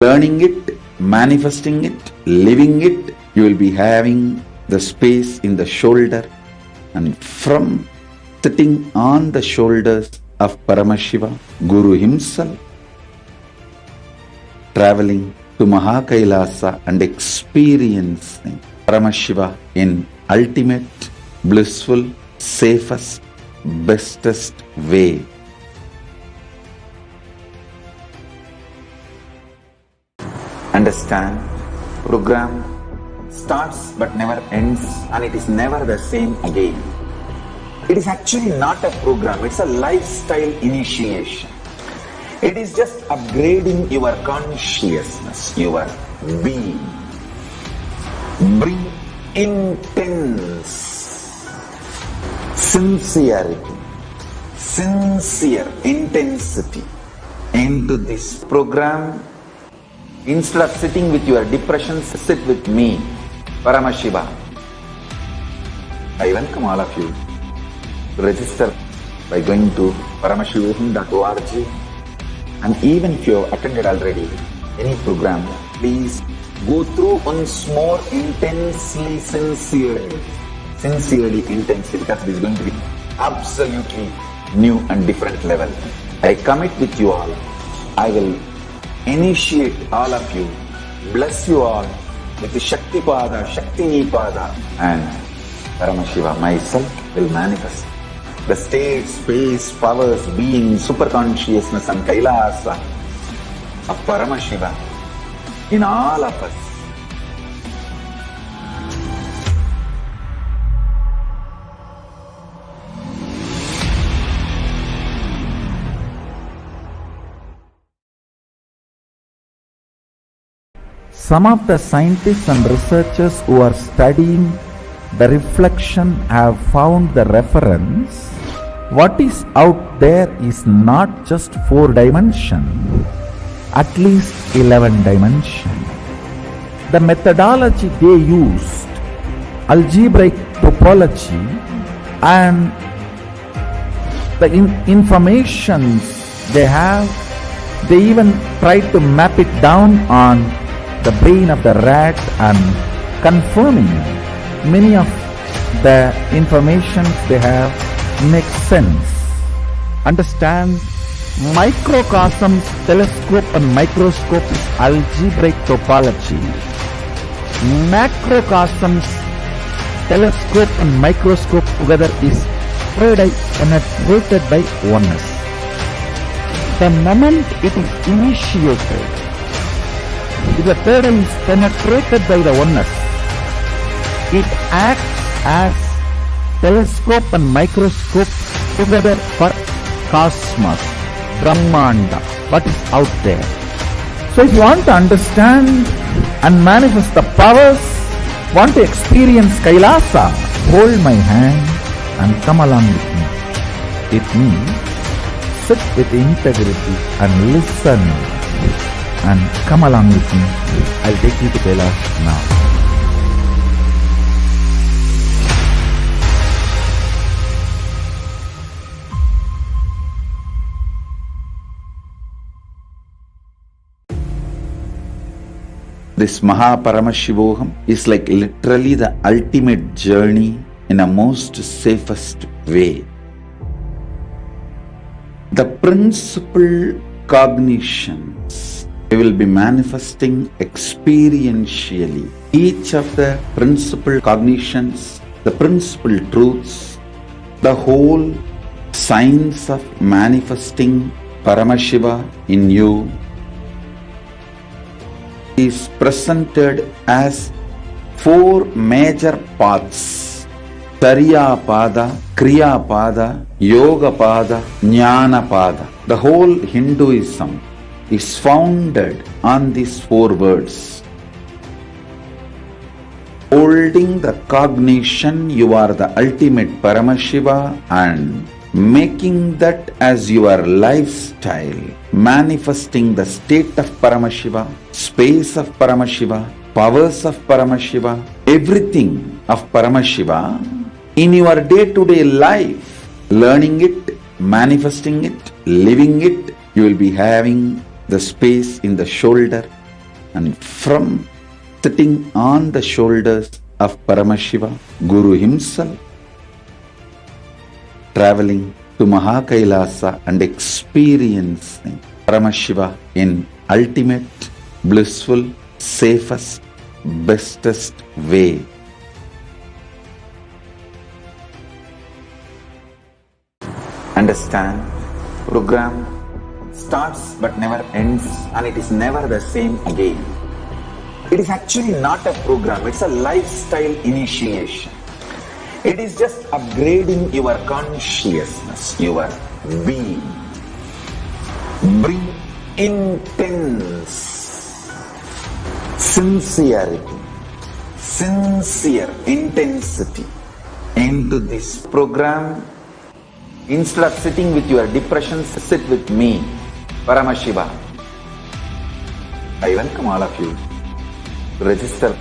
learning it, manifesting it, living it, you will be having the space in the shoulder, and from sitting on the shoulders of Paramashiva, Guru himself, traveling to Mahakailasa and experiencing Paramashiva in ultimate, blissful, safest, bestest way. Understand, program starts but never ends, and it is never the same again. It is actually not a program, it's a lifestyle initiation. It is just upgrading your consciousness, your being. Bring intense sincerity, sincere intensity into this program. Instead of sitting with your depressions, sit with me, Paramashiva. I welcome all of you to register by going to paramashivam.org. And even if you have attended already any program, please go through once more intensely, sincerely, intensely, because it is going to be absolutely new and different level. I commit with you all. I will initiate all of you, bless you all with the Shakti Pada, Shakti Nipada, and Paramashiva myself will manifest the state, space, powers, being, super consciousness and Kailasa of Paramashiva in all of us. Some of the scientists and researchers who are studying the reflection have found the reference. What is out there is not just 4 dimensions, at least 11 dimensions. The methodology they used, algebraic topology, and the informations they have, they even tried to map it down on the brain of the rat and confirming many of the information they have makes sense. Understand, microcosms, telescope and microscope is algebraic topology. Macrocosms, telescope and microscope together is penetrated by oneness. The moment it is initiated, if the third eye is penetrated by the oneness, it acts as telescope and microscope together for cosmos, Brahmanda, what is out there. So if you want to understand and manifest the powers, want to experience Kailasa, hold my hand and come along with me. It means sit with integrity and listen and come along with me. I'll take you to Kailash now. This Mahaparamashivoham is like literally the ultimate journey in a most safest way. The principal cognitions we will be manifesting experientially. Each of the principal cognitions, the principal truths, the whole science of manifesting Paramashiva in you is presented as 4 major paths: Charya Pada, Kriya Pada, Yoga Pada, Jnana Pada. The whole Hinduism is founded on these 4 words. Holding the cognition you are the ultimate Paramashiva and making that as your lifestyle, manifesting the state of Paramashiva, space of Paramashiva, powers of Paramashiva, everything of Paramashiva in your day-to-day life, learning it, manifesting it, living it. You will be having the space in the shoulder, and from sitting on the shoulders of Paramashiva, Guru himself, traveling to Mahakailasa and experiencing Paramashiva in ultimate, blissful, safest, bestest way. Understand, program starts but never ends, and it is never the same again. It is actually not a program, it's a lifestyle initiation. It is just upgrading your consciousness, your being. Bring intense sincerity, sincere intensity into this program. Instead of sitting with your depressions, sit with me, Paramashiva. I welcome all of you to register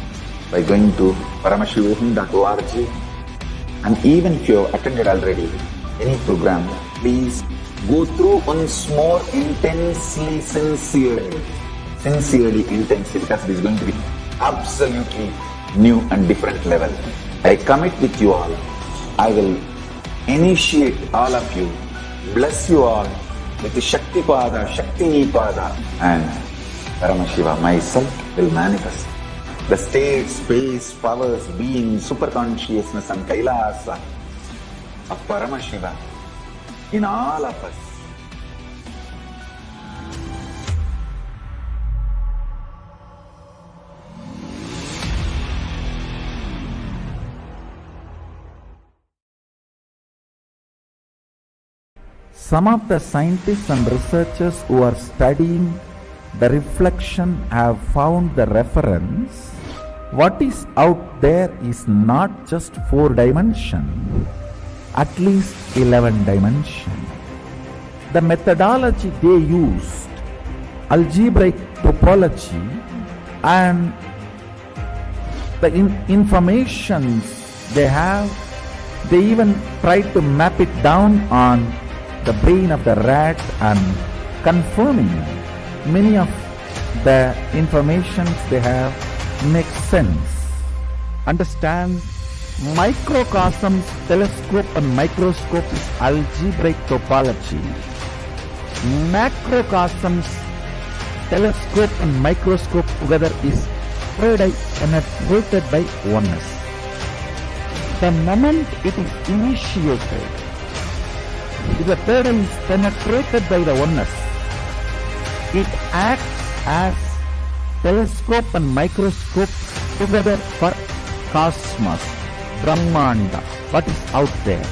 by going to paramashivoham.org, and even if you have attended already any program, please go through once more intensely, sincerely, because it is going to be absolutely new and different level. I commit with you all. I will initiate all of you, bless you all with the Shakti Pada, Shakti Pada, and Paramashiva myself will manifest the state, space, powers, being, super consciousness and Kailasa of Paramashiva in all of us. Some of the scientists and researchers who are studying the reflection have found the reference. What is out there is not just 4 dimension, at least 11 dimension. The methodology they used, algebraic topology, and the informations they have, they even tried to map it down on the brain of the rat and confirming many of the informations they have makes sense. Understand, microcosms, telescope and microscope is algebraic topology. Macrocosms, telescope and microscope together is penetrated by oneness. The moment it is initiated, if the third is penetrated by the oneness, it acts as telescope and microscope together for cosmos, Brahmanda, what is out there.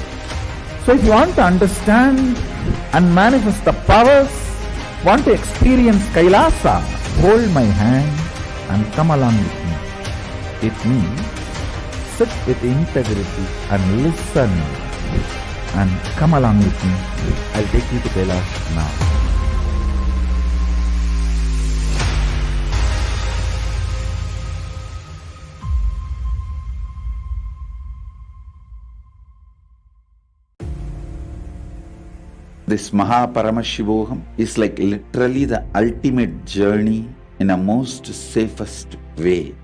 So if you want to understand and manifest the powers, want to experience Kailasa, hold my hand and come along with me. It means sit with integrity and listen and come along with me. I'll take you to Kailash now. This Mahaparamashivoham is like literally the ultimate journey in a most safest way.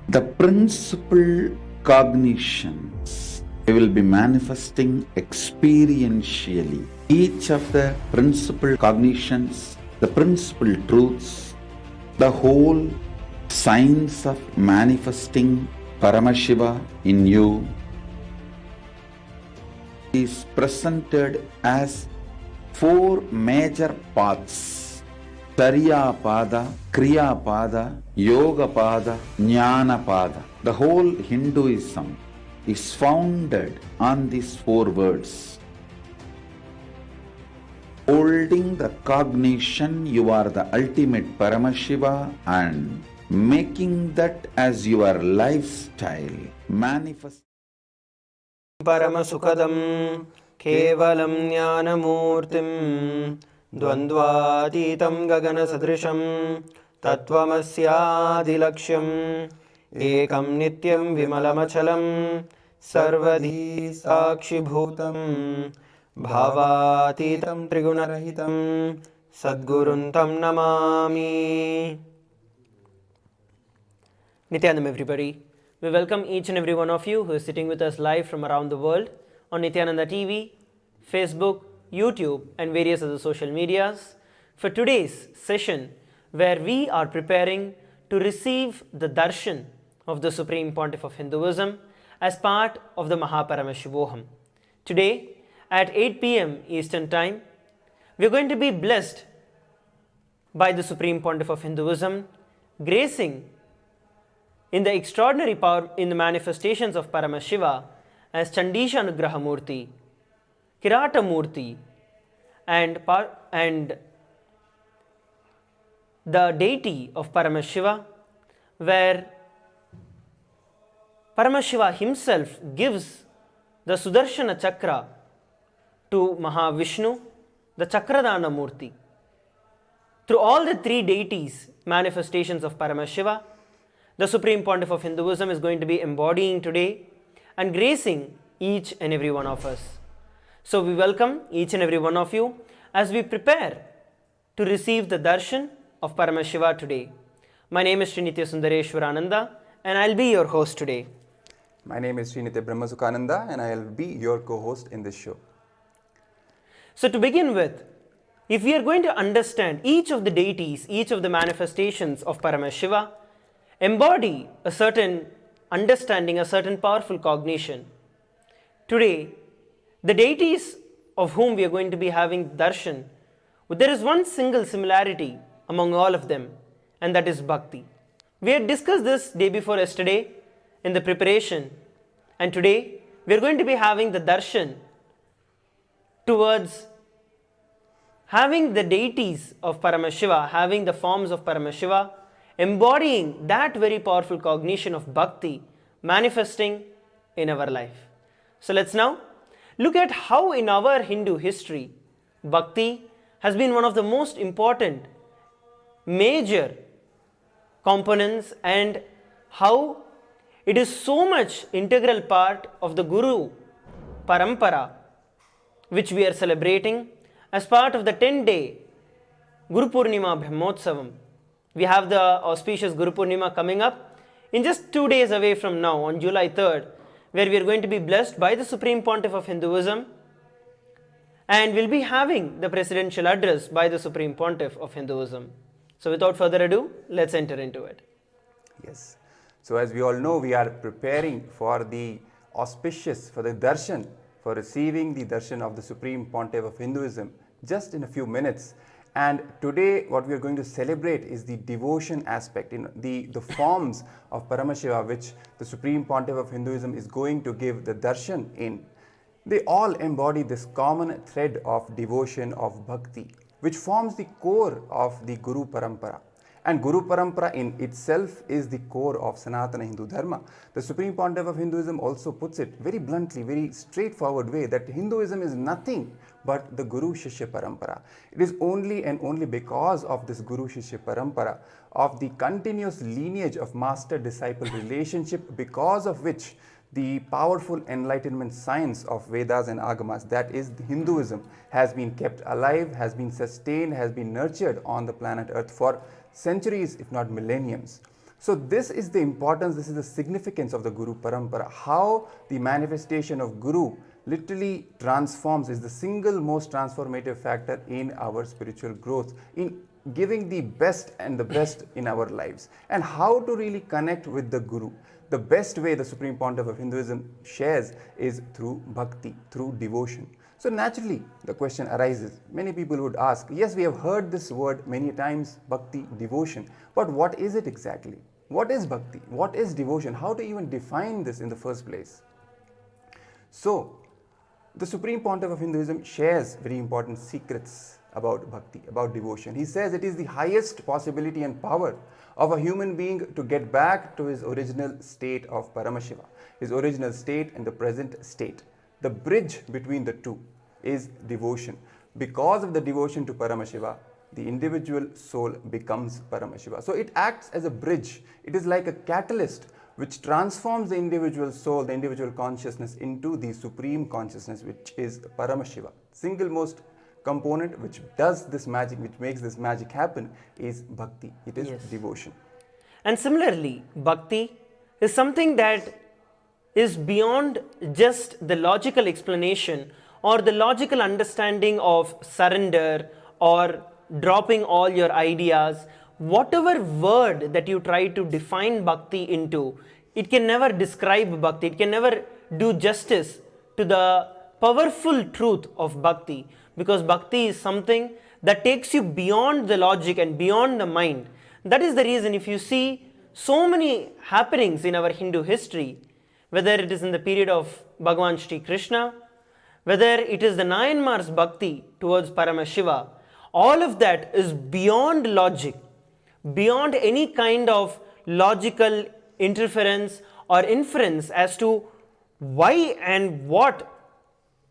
The principal cognitions we will be manifesting experientially. Each of the principal cognitions, the principal truths, the whole science of manifesting Paramashiva in you is presented as 4 major paths: Tariya Pada, Kriya Pada, Yoga Pada, Jnana Pada. The whole Hinduism is founded on these 4 words. Holding the cognition you are the ultimate Paramashiva and making that as your lifestyle manifest. परमसुखदं केवलं ज्ञानमूर्तिं द्वन्द्वातीतं गगनसदृशं तत्त्वमस्यादिलक्ष्यम् एकं नित्यं विमलमचलं सर्वधी साक्षिभूतं भावातीतं त्रिगुणरहितं Sadgurun Tam Namami. Nithyanandam, everybody. We welcome each and every one of you who is sitting with us live from around the world on Nithyananda TV, Facebook, YouTube, and various other social medias for today's session, where we are preparing to receive the darshan of the Supreme Pontiff of Hinduism as part of the Mahaparamashivoham. Today at 8 p.m. Eastern Time, we are going to be blessed by the Supreme Pontiff of Hinduism, gracing in the extraordinary power in the manifestations of Paramashiva as Chandesha Anugraha Murti, Kirata Murti, and the deity of Paramashiva, where Paramashiva himself gives the Sudarshana Chakra to Mahavishnu, the Chakradana Murti. Through all the three deities, manifestations of Paramashiva, the Supreme Pontiff of Hinduism is going to be embodying today and gracing each and every one of us. So we welcome each and every one of you as we prepare to receive the darshan of Paramashiva today. My name is Sri Nithya Sundareshwarananda and I'll be your host today. My name is Sri Nithya Brahmasukhananda and I'll be your co-host in this show. So to begin with, if we are going to understand each of the deities, each of the manifestations of Paramashiva, embody a certain understanding, a certain powerful cognition. Today, the deities of whom we are going to be having darshan, there is one single similarity among all of them, and that is bhakti. We had discussed this day before yesterday in the preparation, and today we are going to be having the darshan towards having the deities of Paramashiva, having the forms of Paramashiva, embodying that very powerful cognition of bhakti manifesting in our life. So let's now look at how in our Hindu history, bhakti has been one of the most important major components and how it is so much integral part of the Guru Parampara, which we are celebrating as part of the 10-day Guru Purnima Brahmotsavam. We have the auspicious Guru Purnima coming up in just 2 days away from now on July 3rd, where we are going to be blessed by the Supreme Pontiff of Hinduism and we'll be having the presidential address by the Supreme Pontiff of Hinduism. So without further ado, let's enter into it. Yes. So as we all know, we are preparing for the auspicious, for the darshan, for receiving the darshan of the Supreme Pontiff of Hinduism just in a few minutes. And today what we are going to celebrate is the devotion aspect, the forms of Paramashiva which the Supreme Pontiff of Hinduism is going to give the darshan in. They all embody this common thread of devotion, of bhakti, which forms the core of the Guru Parampara. And Guru Parampara in itself is the core of Sanatana Hindu Dharma. The Supreme Pontiff of Hinduism also puts it very bluntly, very straightforward way that Hinduism is nothing but the Guru Shishya Parampara. It is only and only because of this Guru Shishya Parampara, of the continuous lineage of master-disciple relationship, because of which the powerful enlightenment science of Vedas and Agamas, that is Hinduism, has been kept alive, has been sustained, has been nurtured on the planet Earth for centuries, if not millenniums. So this is the importance, this is the significance of the Guru Parampara. How the manifestation of Guru literally transforms, is the single most transformative factor in our spiritual growth, in giving the best and the best in our lives. And how to really connect with the Guru. The best way the Supreme Pontiff of Hinduism shares is through bhakti, through devotion. So naturally, the question arises. Many people would ask, yes, we have heard this word many times, bhakti, devotion, but what is it exactly? What is bhakti? What is devotion? How to even define this in the first place? So, the Supreme Pontiff of Hinduism shares very important secrets about bhakti, about devotion. He says it is the highest possibility and power of a human being to get back to his original state of Paramashiva, his original state and the present state. The bridge between the two is devotion. Because of the devotion to Paramashiva, the individual soul becomes Paramashiva. So it acts as a bridge. It is like a catalyst which transforms the individual soul, the individual consciousness into the supreme consciousness, which is Paramashiva, single most component which does this magic, which makes this magic happen, is bhakti. It is devotion. And similarly, bhakti is something that is beyond just the logical explanation or the logical understanding of surrender or dropping all your ideas. Whatever word that you try to define bhakti into, it can never describe bhakti. It can never do justice to the powerful truth of bhakti, because bhakti is something that takes you beyond the logic and beyond the mind. That is the reason if you see so many happenings in our Hindu history, whether it is in the period of Bhagavan Shri Krishna, whether it is the Nayanmar's bhakti towards Paramashiva, all of that is beyond logic, beyond any kind of logical interference or inference as to why and what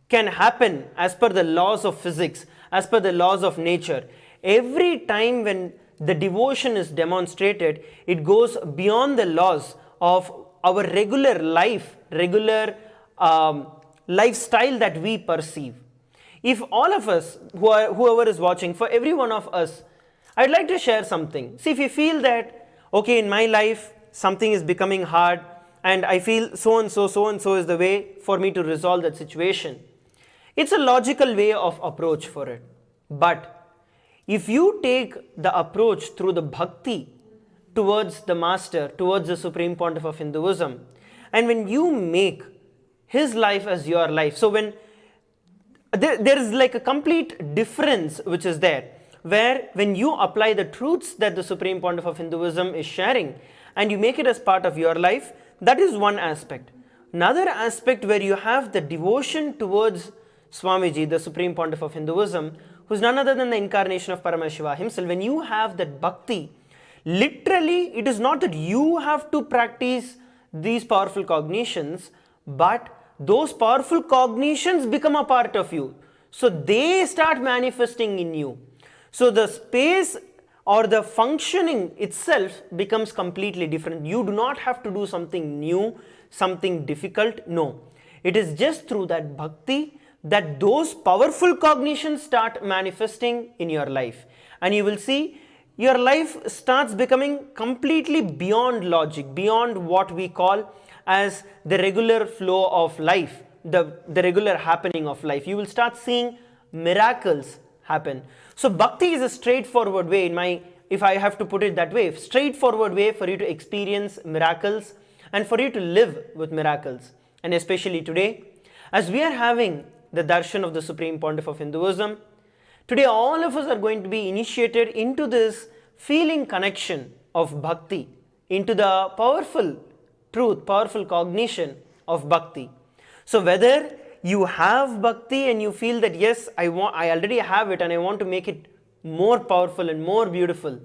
can happen as per the laws of physics, as per the laws of nature. Every time when the devotion is demonstrated, it goes beyond the laws of our regular life, regular lifestyle that we perceive. If all of us, whoever is watching, for every one of us, I'd like to share something. See, if you feel that, okay, in my life, something is becoming hard, and I feel so and so is the way for me to resolve that situation. It's a logical way of approach for it. But if you take the approach through the bhakti towards the master, towards the Supreme Pontiff of Hinduism, and when you make his life as your life, so when there is like a complete difference which is there, where when you apply the truths that the Supreme Pontiff of Hinduism is sharing and you make it as part of your life, that is one aspect. Another aspect where you have the devotion towards Swamiji, the Supreme Pontiff of Hinduism, who is none other than the incarnation of Paramashiva himself. When you have that bhakti, literally it is not that you have to practice these powerful cognitions, but those powerful cognitions become a part of you. So they start manifesting in you. So the space or the functioning itself becomes completely different. You do not have to do something new, something difficult. No. It is just through that bhakti that those powerful cognitions start manifesting in your life. And you will see your life starts becoming completely beyond logic, beyond what we call as the regular flow of life, the regular happening of life. You will start seeing miracles happen. So bhakti is a straightforward way, if I have to put it that way, straightforward way for you to experience miracles and for you to live with miracles. And especially today, as we are having the darshan of the Supreme Pontiff of Hinduism, today all of us are going to be initiated into this feeling connection of bhakti, into the powerful truth, powerful cognition of bhakti. So whether you have bhakti and you feel that yes, I already have it and I want to make it more powerful and more beautiful,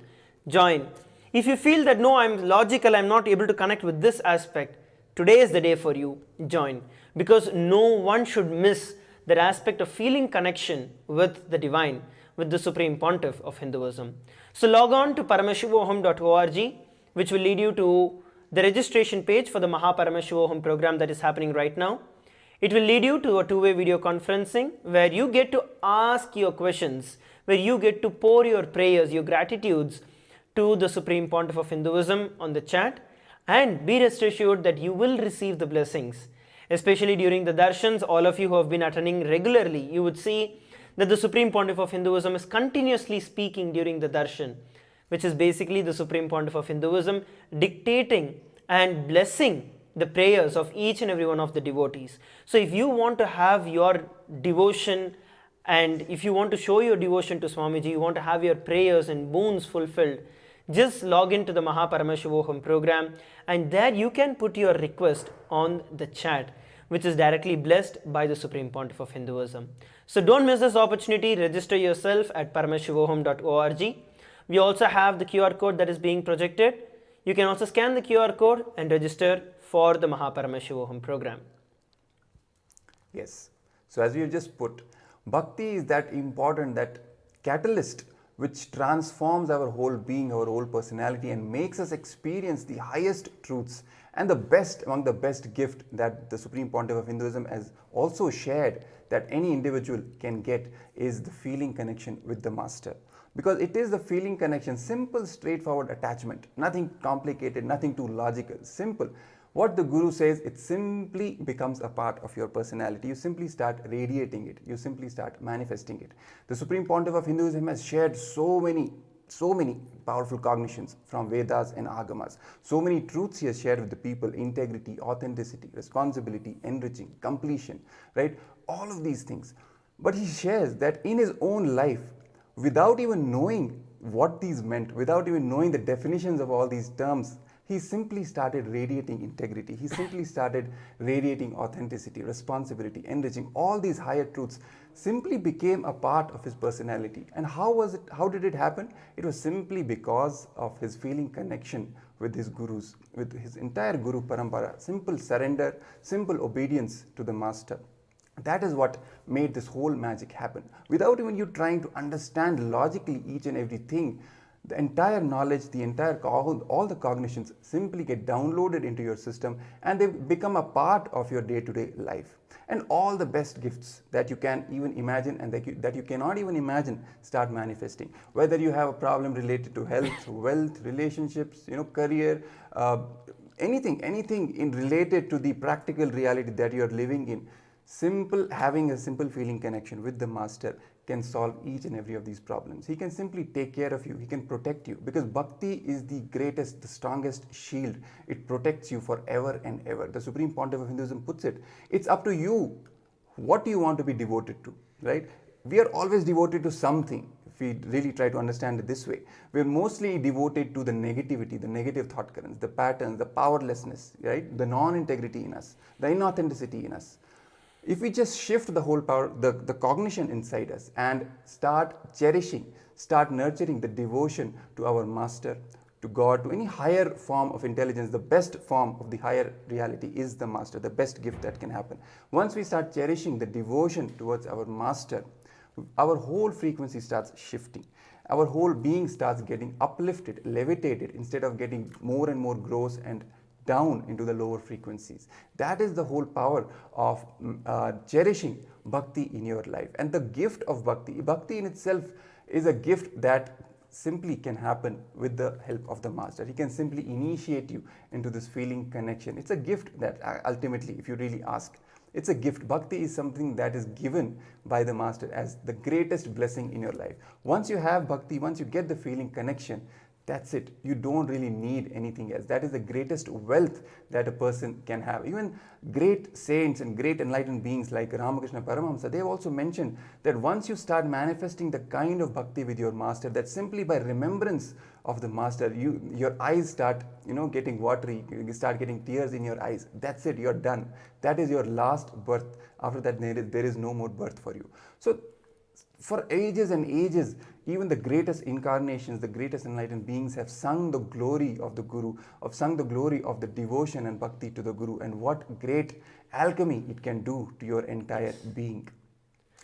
join. If you feel that no, I'm logical, I'm not able to connect with this aspect, today is the day for you, join. Because no one should miss that aspect of feeling connection with the divine, with the Supreme Pontiff of Hinduism. So log on to paramashivoham.org, which will lead you to the registration page for the Mahaparamashivoham program that is happening right now. It will lead you to a two-way video conferencing where you get to ask your questions, where you get to pour your prayers, your gratitudes to the Supreme Pontiff of Hinduism on the chat, and be rest assured that you will receive the blessings. Especially during the darshans, all of you who have been attending regularly, you would see that the Supreme Pontiff of Hinduism is continuously speaking during the darshan, which is basically the Supreme Pontiff of Hinduism dictating and blessing the prayers of each and every one of the devotees. So if you want to have your devotion and if you want to show your devotion to Swamiji, you want to have your prayers and boons fulfilled, just log into the Mahaparamashivoham program and there you can put your request on the chat, which is directly blessed by the Supreme Pontiff of Hinduism. So don't miss this opportunity. Register yourself at paramashivoham.org. We also have the QR code that is being projected. You can also scan the QR code and register for the Mahaparamashivoham program. Yes. So as we have just put, bhakti is that important, that catalyst which transforms our whole being, our whole personality, and makes us experience the highest truths. And the best, among the best gift that the Supreme Pontiff of Hinduism has also shared that any individual can get is the feeling connection with the Master. Because it is the feeling connection, simple, straightforward attachment, nothing complicated, nothing too logical, simple. What the Guru says, it simply becomes a part of your personality. You simply start radiating it. You simply start manifesting it. The Supreme Pontiff of Hinduism has shared so many powerful cognitions from Vedas and Agamas. So many truths he has shared with the people: integrity, authenticity, responsibility, enriching, completion, right? All of these things. But he shares that in his own life, without even knowing what these meant, without even knowing the definitions of all these terms, he simply started radiating integrity. He simply started radiating authenticity, responsibility, enriching. All these higher truths simply became a part of his personality. And how was it? How did it happen? It was simply because of his feeling connection with his gurus, with his entire Guru Parampara. Simple surrender, simple obedience to the Master. That is what made this whole magic happen. Without even you trying to understand logically each and everything, the entire knowledge, the entire all the cognitions simply get downloaded into your system, and they become a part of your day-to-day life. And all the best gifts that you can even imagine and that you cannot even imagine start manifesting. Whether you have a problem related to health, wealth, relationships, career, anything in related to the practical reality that you are living in. Having a simple feeling connection with the Master can solve each and every of these problems. He can simply take care of you. He can protect you, because bhakti is the greatest, the strongest shield. It protects you forever and ever. The Supreme Pontiff of Hinduism puts it, it's up to you. What do you want to be devoted to, right? We are always devoted to something. If we really try to understand it this way, we're mostly devoted to the negativity, the negative thought currents, the patterns, the powerlessness, right? The non-integrity in us, the inauthenticity in us. If we just shift the whole power, the cognition inside us, and start cherishing, start nurturing the devotion to our Master, to God, to any higher form of intelligence, the best form of the higher reality is the Master, the best gift that can happen. Once we start cherishing the devotion towards our Master, our whole frequency starts shifting. Our whole being starts getting uplifted, levitated, instead of getting more and more gross and down into the lower frequencies. That is the whole power of cherishing bhakti in your life. And the gift of bhakti in itself is a gift that simply can happen with the help of the Master. He can simply initiate you into this feeling connection. It's a gift that ultimately, if you really ask, it's a gift. Bhakti is something that is given by the Master as the greatest blessing in your life. Once you have bhakti, once you get the feeling connection, that's it. You don't really need anything else. That is the greatest wealth that a person can have. Even great saints and great enlightened beings like Ramakrishna Paramahamsa, they have also mentioned that once you start manifesting the kind of bhakti with your Master, that simply by remembrance of the Master, your eyes start getting watery, you start getting tears in your eyes. That's it, you're done. That is your last birth. After that, there is no more birth for you. So for ages and ages, even the greatest incarnations, the greatest enlightened beings have sung the glory of the Guru, have sung the glory of the devotion and bhakti to the Guru, and what great alchemy it can do to your entire being.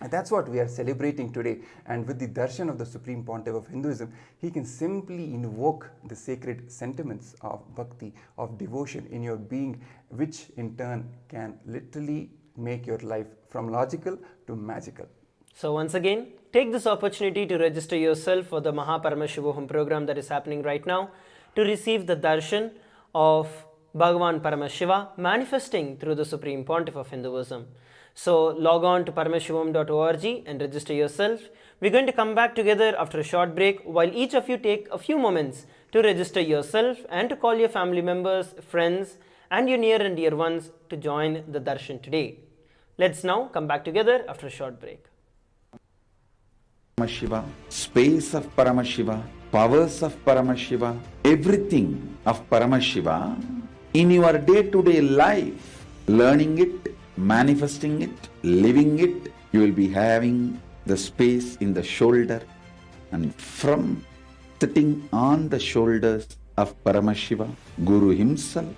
And that's what we are celebrating today. And with the darshan of the Supreme Pontiff of Hinduism, he can simply invoke the sacred sentiments of bhakti, of devotion in your being, which in turn can literally make your life from logical to magical. So once again, take this opportunity to register yourself for the Paramashivoham program that is happening right now to receive the darshan of Bhagavan Paramashiva manifesting through the Supreme Pontiff of Hinduism. So log on to paramashivam.org and register yourself. We're going to come back together after a short break while each of you take a few moments to register yourself and to call your family members, friends and your near and dear ones to join the darshan today. Let's now come back together after a short break. Paramashiva, space of Paramashiva, powers of Paramashiva, everything of Paramashiva in your day-to-day life, learning it, manifesting it, living it, you will be having the space in the shoulder, and from sitting on the shoulders of Paramashiva, Guru himself,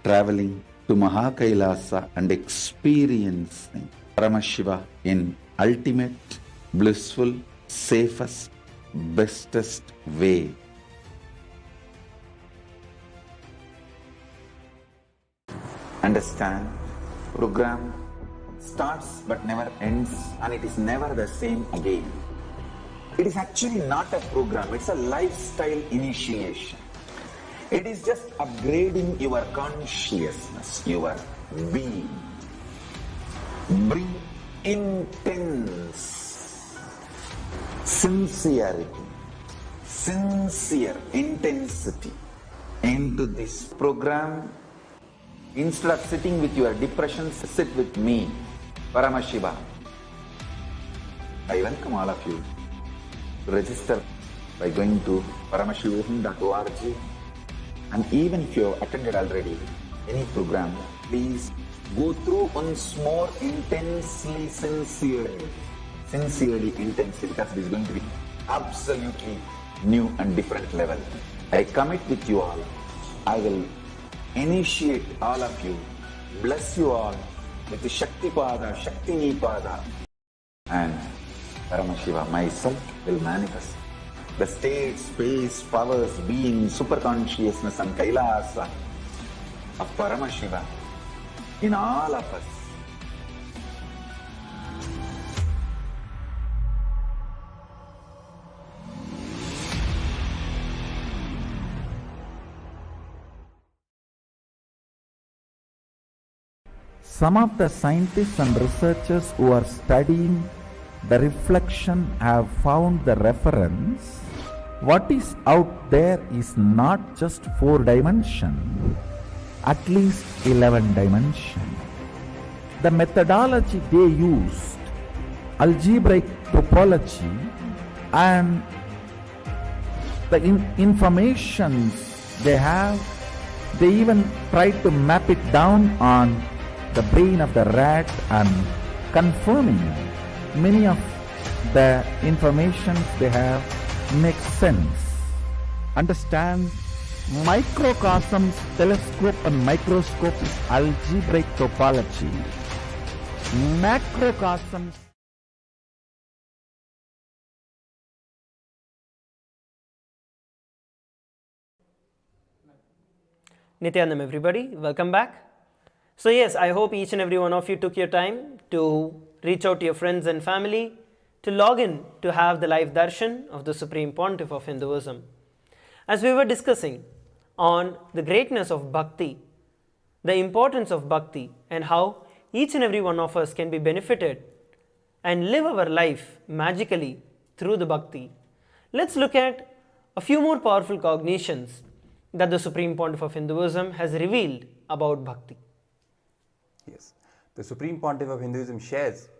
traveling to Mahakailasa and experiencing Paramashiva in ultimate, blissful, safest, bestest way. Understand, program starts but never ends, and it is never the same again. It is actually not a program, it's a lifestyle initiation. It is just upgrading your consciousness, your being. Bring intense sincerity, sincere intensity into this program. Instead of sitting with your depressions, sit with me, Paramashiva. I welcome all of you to register by going to paramashivoham.org, and even if you have attended already any program, please go through once more intensely, sincerely, intensely, because it is going to be absolutely new and different level. I commit with you all. I will initiate all of you, bless you all with the Shakti Pada, Shakti Pada, and Paramashiva myself will manifest the state, space, powers, being, superconsciousness and Kailasa of Paramashiva in all of us. Some of the scientists and researchers who are studying the reflection have found the reference. What is out there is not just 4 dimension, at least 11 dimension. The methodology they used, algebraic topology, and the informations they have, they even tried to map it down on the brain of the rat and confirming many of the information they have makes sense. Understand, microcosms, telescope and microscope is algebraic topology. Macrocosms, Nithyanandam everybody, welcome back. So yes, I hope each and every one of you took your time to reach out to your friends and family, to log in to have the live darshan of the Supreme Pontiff of Hinduism. As we were discussing on the greatness of bhakti, the importance of bhakti, and how each and every one of us can be benefited and live our life magically through the bhakti, let's look at a few more powerful cognitions that the Supreme Pontiff of Hinduism has revealed about bhakti. Yes, the Supreme Pontiff of Hinduism shares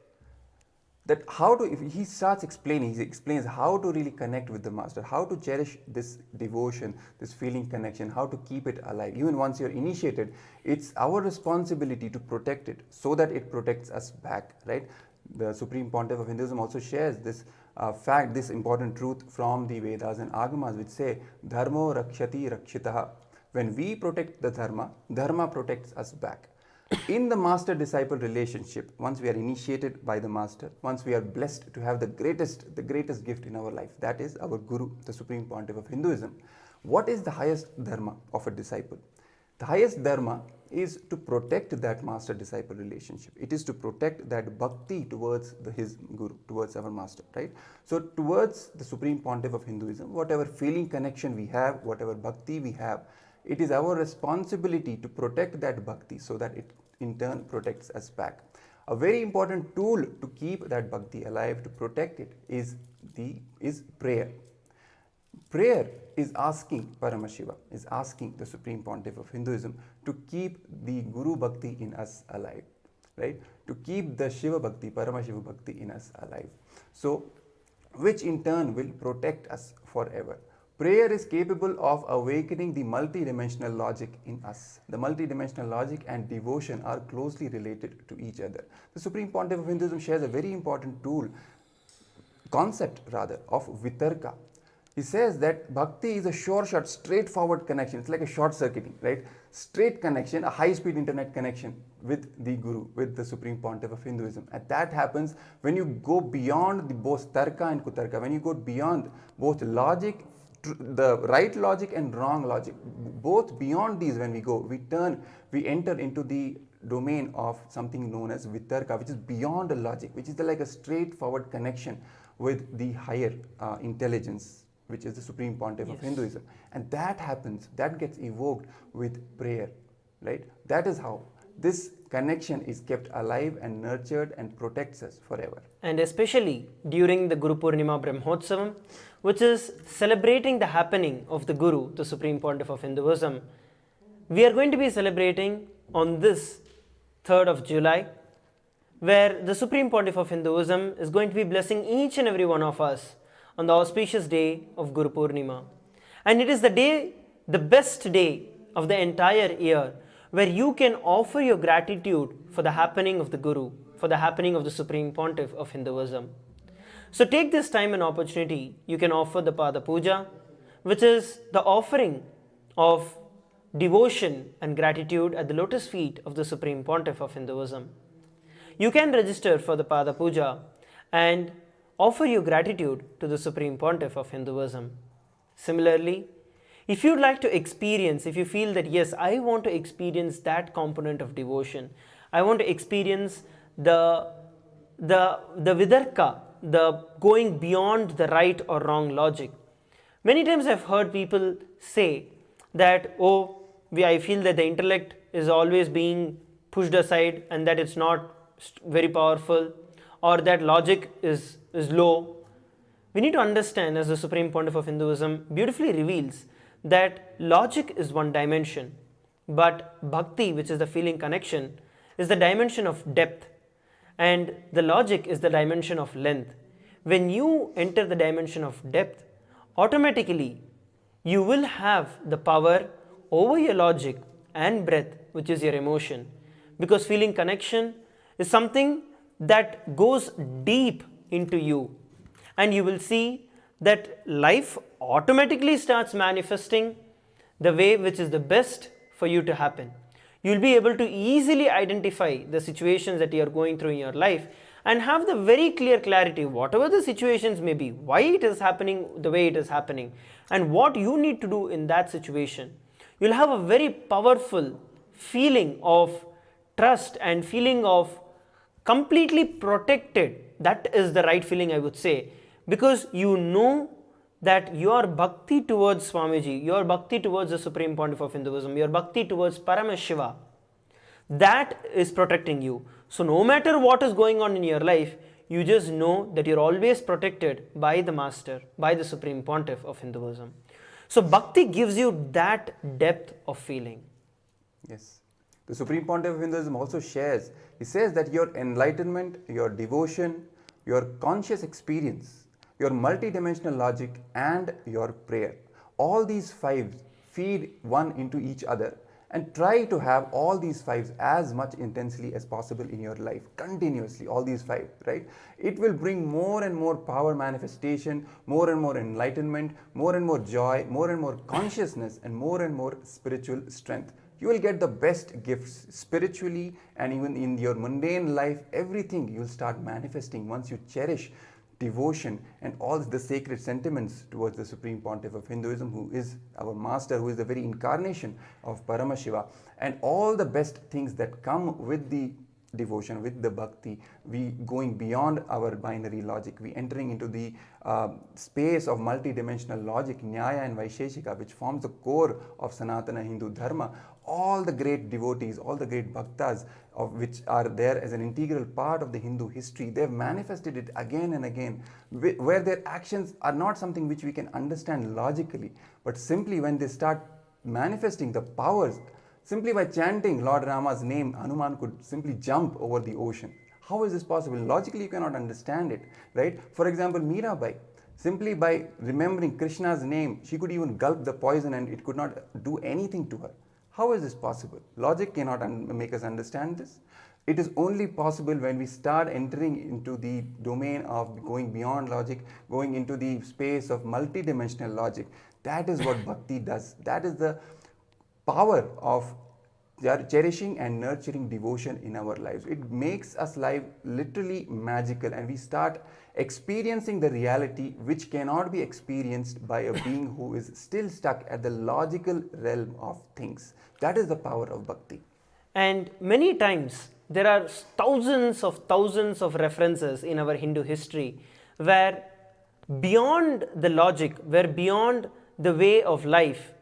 that if he starts explaining, he explains how to really connect with the Master, how to cherish this devotion, this feeling connection, how to keep it alive. Even once you're initiated, it's our responsibility to protect it so that it protects us back, right? The Supreme Pontiff of Hinduism also shares this fact, this important truth from the Vedas and Agamas, which say, Dharmo rakshati rakshitaha. When we protect the Dharma, Dharma protects us back. In the master-disciple relationship, once we are initiated by the Master, once we are blessed to have the greatest gift in our life, that is our Guru, the Supreme Pontiff of Hinduism. What is the highest Dharma of a disciple? The highest Dharma is to protect that master-disciple relationship. It is to protect that bhakti towards his Guru, towards our Master, right? So towards the Supreme Pontiff of Hinduism, whatever feeling connection we have, whatever bhakti we have, it is our responsibility to protect that bhakti so that it in turn protects us back. A very important tool to keep that bhakti alive, to protect it, is prayer. Prayer is asking Paramashiva, is asking the Supreme Pontiff of Hinduism to keep the Guru Bhakti in us alive, right? To keep the Shiva Bhakti, Paramashiva Bhakti in us alive. So, which in turn will protect us forever. Prayer is capable of awakening the multidimensional logic in us. The multidimensional logic and devotion are closely related to each other. The Supreme Pontiff of Hinduism shares a very important concept of vitarka. He says that bhakti is a sure shot, straightforward connection. It's like a short circuiting, right? Straight connection, a high-speed internet connection with the Guru, with the Supreme Pontiff of Hinduism. And that happens when you go beyond the both tarka and kutarka, when you go beyond both logic, the right logic and wrong logic. Both beyond these, when we go, we enter into the domain of something known as vitarka, which is beyond the logic, which is like a straightforward connection with the higher intelligence, which is the Supreme Pontiff of Hinduism. And that happens, that gets evoked with prayer, right? That is how this connection is kept alive and nurtured and protects us forever. And especially during the Guru Purnima Brahmotsavam, which is celebrating the happening of the Guru, the Supreme Pontiff of Hinduism, we are going to be celebrating on this 3rd of July, where the Supreme Pontiff of Hinduism is going to be blessing each and every one of us on the auspicious day of Guru Purnima. And it is the day, the best day of the entire year, where you can offer your gratitude for the happening of the Guru, for the happening of the Supreme Pontiff of Hinduism. So take this time and opportunity, you can offer the Pada Puja, which is the offering of devotion and gratitude at the lotus feet of the Supreme Pontiff of Hinduism. You can register for the Pada Puja and offer your gratitude to the Supreme Pontiff of Hinduism. Similarly, if you'd like to experience, if you feel that yes, I want to experience that component of devotion, I want to experience the vidarka, the going beyond the right or wrong logic. Many times I've heard people say that, I feel that the intellect is always being pushed aside and that it's not very powerful, or that logic is low. We need to understand, as the Supreme Pontiff of Hinduism beautifully reveals, that logic is one dimension, but bhakti, which is the feeling connection, is the dimension of depth, and the logic is the dimension of length. When you enter the dimension of depth, automatically you will have the power over your logic and breath, which is your emotion, because feeling connection is something that goes deep into you, and you will see that life automatically starts manifesting the way which is the best for you to happen. You will be able to easily identify the situations that you are going through in your life and have the very clear clarity, whatever the situations may be, why it is happening the way it is happening, and what you need to do in that situation. You will have a very powerful feeling of trust and feeling of completely protected. That is the right feeling, I would say, because you know that your bhakti towards Swamiji, your bhakti towards the Supreme Pontiff of Hinduism, your bhakti towards Paramashiva, that is protecting you. So no matter what is going on in your life, you just know that you're always protected by the Master, by the Supreme Pontiff of Hinduism. So bhakti gives you that depth of feeling. Yes. The Supreme Pontiff of Hinduism also shares, he says that your enlightenment, your devotion, your conscious experience, your multidimensional logic and your prayer, all these five feed one into each other, and try to have all these five as much intensely as possible in your life, continuously, all these five, right? It will bring more and more power manifestation, more and more enlightenment, more and more joy, more and more consciousness, and more spiritual strength. You will get the best gifts spiritually, and even in your mundane life, everything you will start manifesting once you cherish devotion and all the sacred sentiments towards the Supreme Pontiff of Hinduism, who is our master, who is the very incarnation of Paramashiva, and all the best things that come with the devotion, with the bhakti, we going beyond our binary logic, we entering into the space of multidimensional logic, Nyaya and Vaisheshika, which forms the core of Sanatana Hindu Dharma. All the great devotees, all the great bhaktas, of which are there as an integral part of the Hindu history, they have manifested it again and again, where their actions are not something which we can understand logically, but simply when they start manifesting the powers, simply by chanting Lord Rama's name, Hanuman could simply jump over the ocean. How is this possible? Logically you cannot understand it, right? For example, Mirabai, simply by remembering Krishna's name, she could even gulp the poison and it could not do anything to her. How is this possible? Logic cannot make us understand this. It is only possible when we start entering into the domain of going beyond logic, going into the space of multidimensional logic. That is what bhakti does. That is the power of cherishing and nurturing devotion in our lives. It makes us life literally magical, and we start experiencing the reality which cannot be experienced by a being who is still stuck at the logical realm of things. That is the power of bhakti. And many times there are thousands of references in our Hindu history where beyond the logic, where beyond the way of life,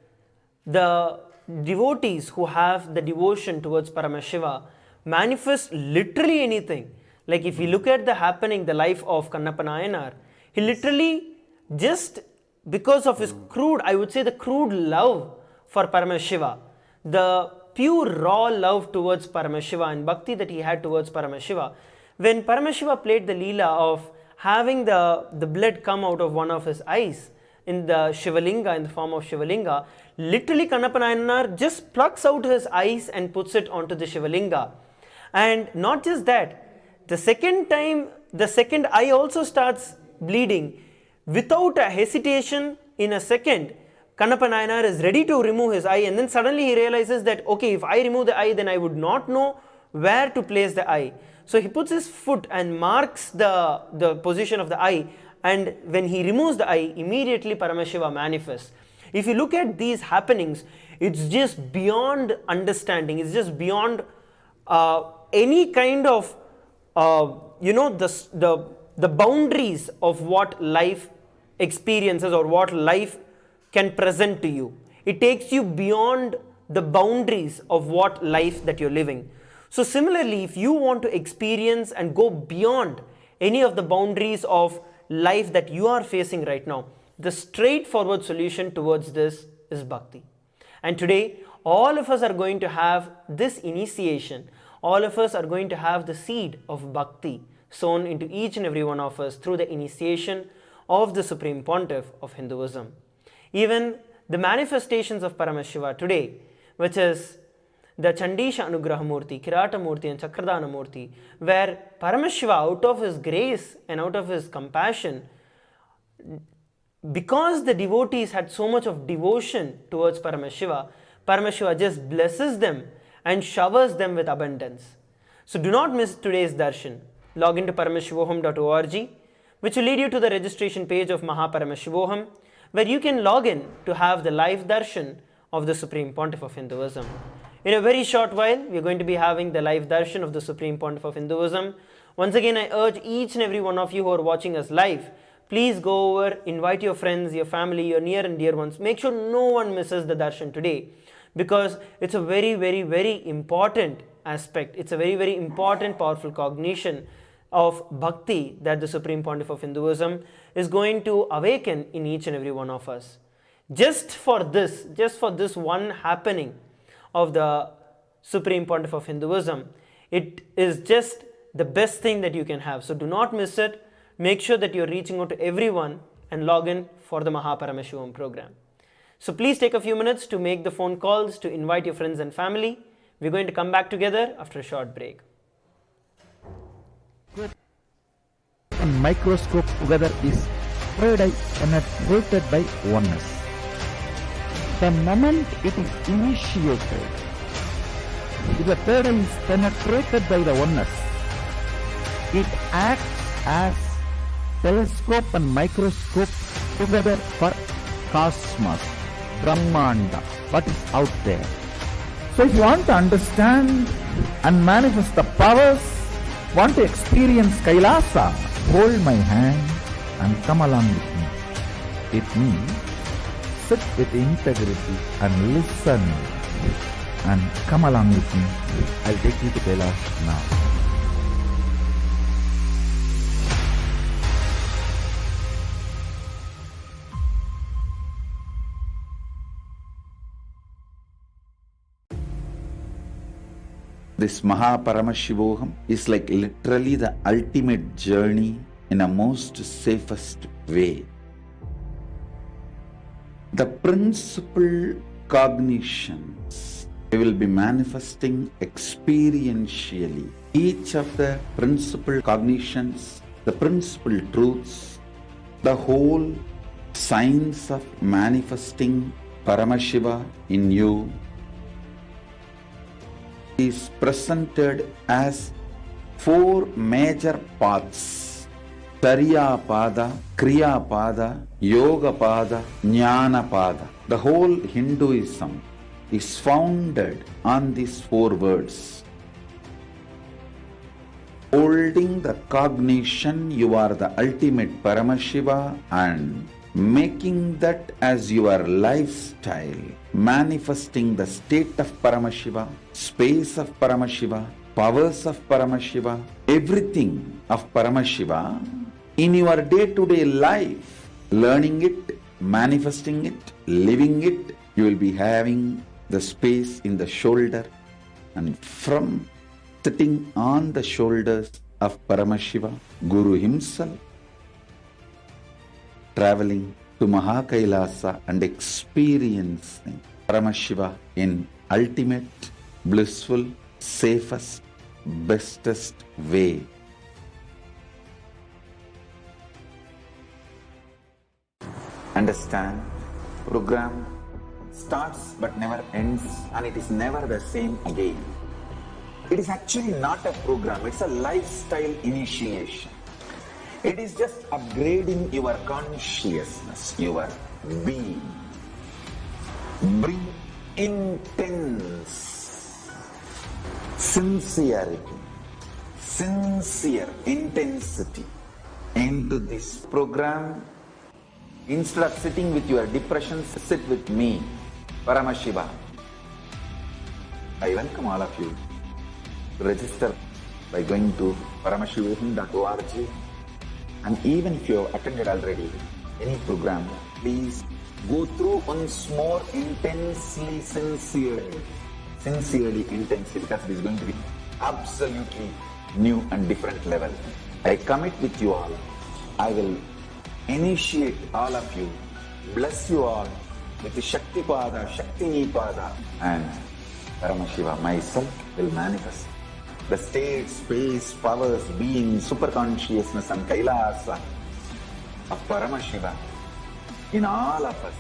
the devotees who have the devotion towards Paramashiva manifest literally anything. Like if you look at the happening, the life of Kannappa Nayanar, he literally, just because of his crude, I would say the crude love for Paramashiva, the pure raw love towards Paramashiva and bhakti that he had towards Paramashiva, when Paramashiva played the leela of having the blood come out of one of his eyes in the Shivalinga, in the form of Shivalinga, literally Kannappa Nayanar just plucks out his eyes and puts it onto the Shivalinga. And not just that, the second time, the second eye also starts bleeding. Without a hesitation, in a second, Kannappa Nayanar is ready to remove his eye, and then suddenly he realizes that, okay, if I remove the eye, then I would not know where to place the eye. So he puts his foot and marks the position of the eye, and when he removes the eye, immediately Paramashiva manifests. If you look at these happenings, it's just beyond understanding. It's just beyond any kind of, the boundaries of what life experiences or what life can present to you. It takes you beyond the boundaries of what life that you're living. So similarly, if you want to experience and go beyond any of the boundaries of life that you are facing right now, the straightforward solution towards this is bhakti. And today, all of us are going to have this initiation. All of us are going to have the seed of bhakti sown into each and every one of us through the initiation of the Supreme Pontiff of Hinduism. Even the manifestations of Paramashiva today, which is the Chandesha Anugraha Murti, Kirata Murti and Chakradana Murti, where Paramashiva, out of his grace and out of his compassion, because the devotees had so much of devotion towards Paramashiva, Paramashiva just blesses them and showers them with abundance. So do not miss today's darshan. Log into paramashivoham.org, which will lead you to the registration page of Mahaparamashivoham, where you can log in to have the live darshan of the Supreme Pontiff of Hinduism. In a very short while, we are going to be having the live darshan of the Supreme Pontiff of Hinduism. Once again, I urge each and every one of you who are watching us live, please go over, invite your friends, your family, your near and dear ones. Make sure no one misses the darshan today, because it's a very, very, very important aspect. It's a very, very important, powerful cognition of bhakti that the Supreme Pontiff of Hinduism is going to awaken in each and every one of us. Just for this one happening of the Supreme Pontiff of Hinduism, it is just the best thing that you can have. So do not miss it. Make sure that you're reaching out to everyone and log in for the Mahaparamashivam program. So please take a few minutes to make the phone calls, to invite your friends and family. We're going to come back together after a short break. And microscope together is third eye penetrated by oneness. The moment it is initiated, if the third eye is penetrated by the oneness, it acts as telescope and microscope together for cosmos, Brahmanda, what is out there. So if you want to understand and manifest the powers, want to experience Kailasa, hold my hand and come along with me. It means sit with integrity and listen and come along with me. I'll take you to Kailash now. This Mahaparamashivoham is like literally the ultimate journey in a most safest way. The principal cognitions we will be manifesting experientially each of the principal cognitions, the principal truths, the whole science of manifesting Paramashiva in you is presented as four major paths: Tariya Pada, Kriya Pada, Yoga Pada, Jnana Pada. The whole Hinduism is founded on these four words. Holding the cognition you are the ultimate Paramashiva and making that as your lifestyle, manifesting the state of Paramashiva, space of Paramashiva, powers of Paramashiva, everything of Paramashiva in your day-to-day life, learning it, manifesting it, living it. You will be having the space in the shoulder, and from sitting on the shoulders of Paramashiva, Guru himself, traveling to Mahakailasa and experiencing Paramashiva in ultimate, blissful, safest, bestest way. Understand, program starts but never ends, and it is never the same again. It is actually not a program, it's a lifestyle initiation. It is just upgrading your consciousness, your being. Bring intense sincerity, sincere intensity into this program. Instead of sitting with your depressions, sit with me, Paramashiva. I welcome all of you to register by going to paramashivoham.org. And even if you have attended already any program, please go through once more intensely, sincerely, intensely, because it is going to be absolutely new and different level. I commit with you all. I will initiate all of you, bless you all with the Shakti Pada, Shakti Pada, and Paramashiva myself will manifest the state, space, powers, being, superconsciousness and Kailasa of Paramashiva in all of us.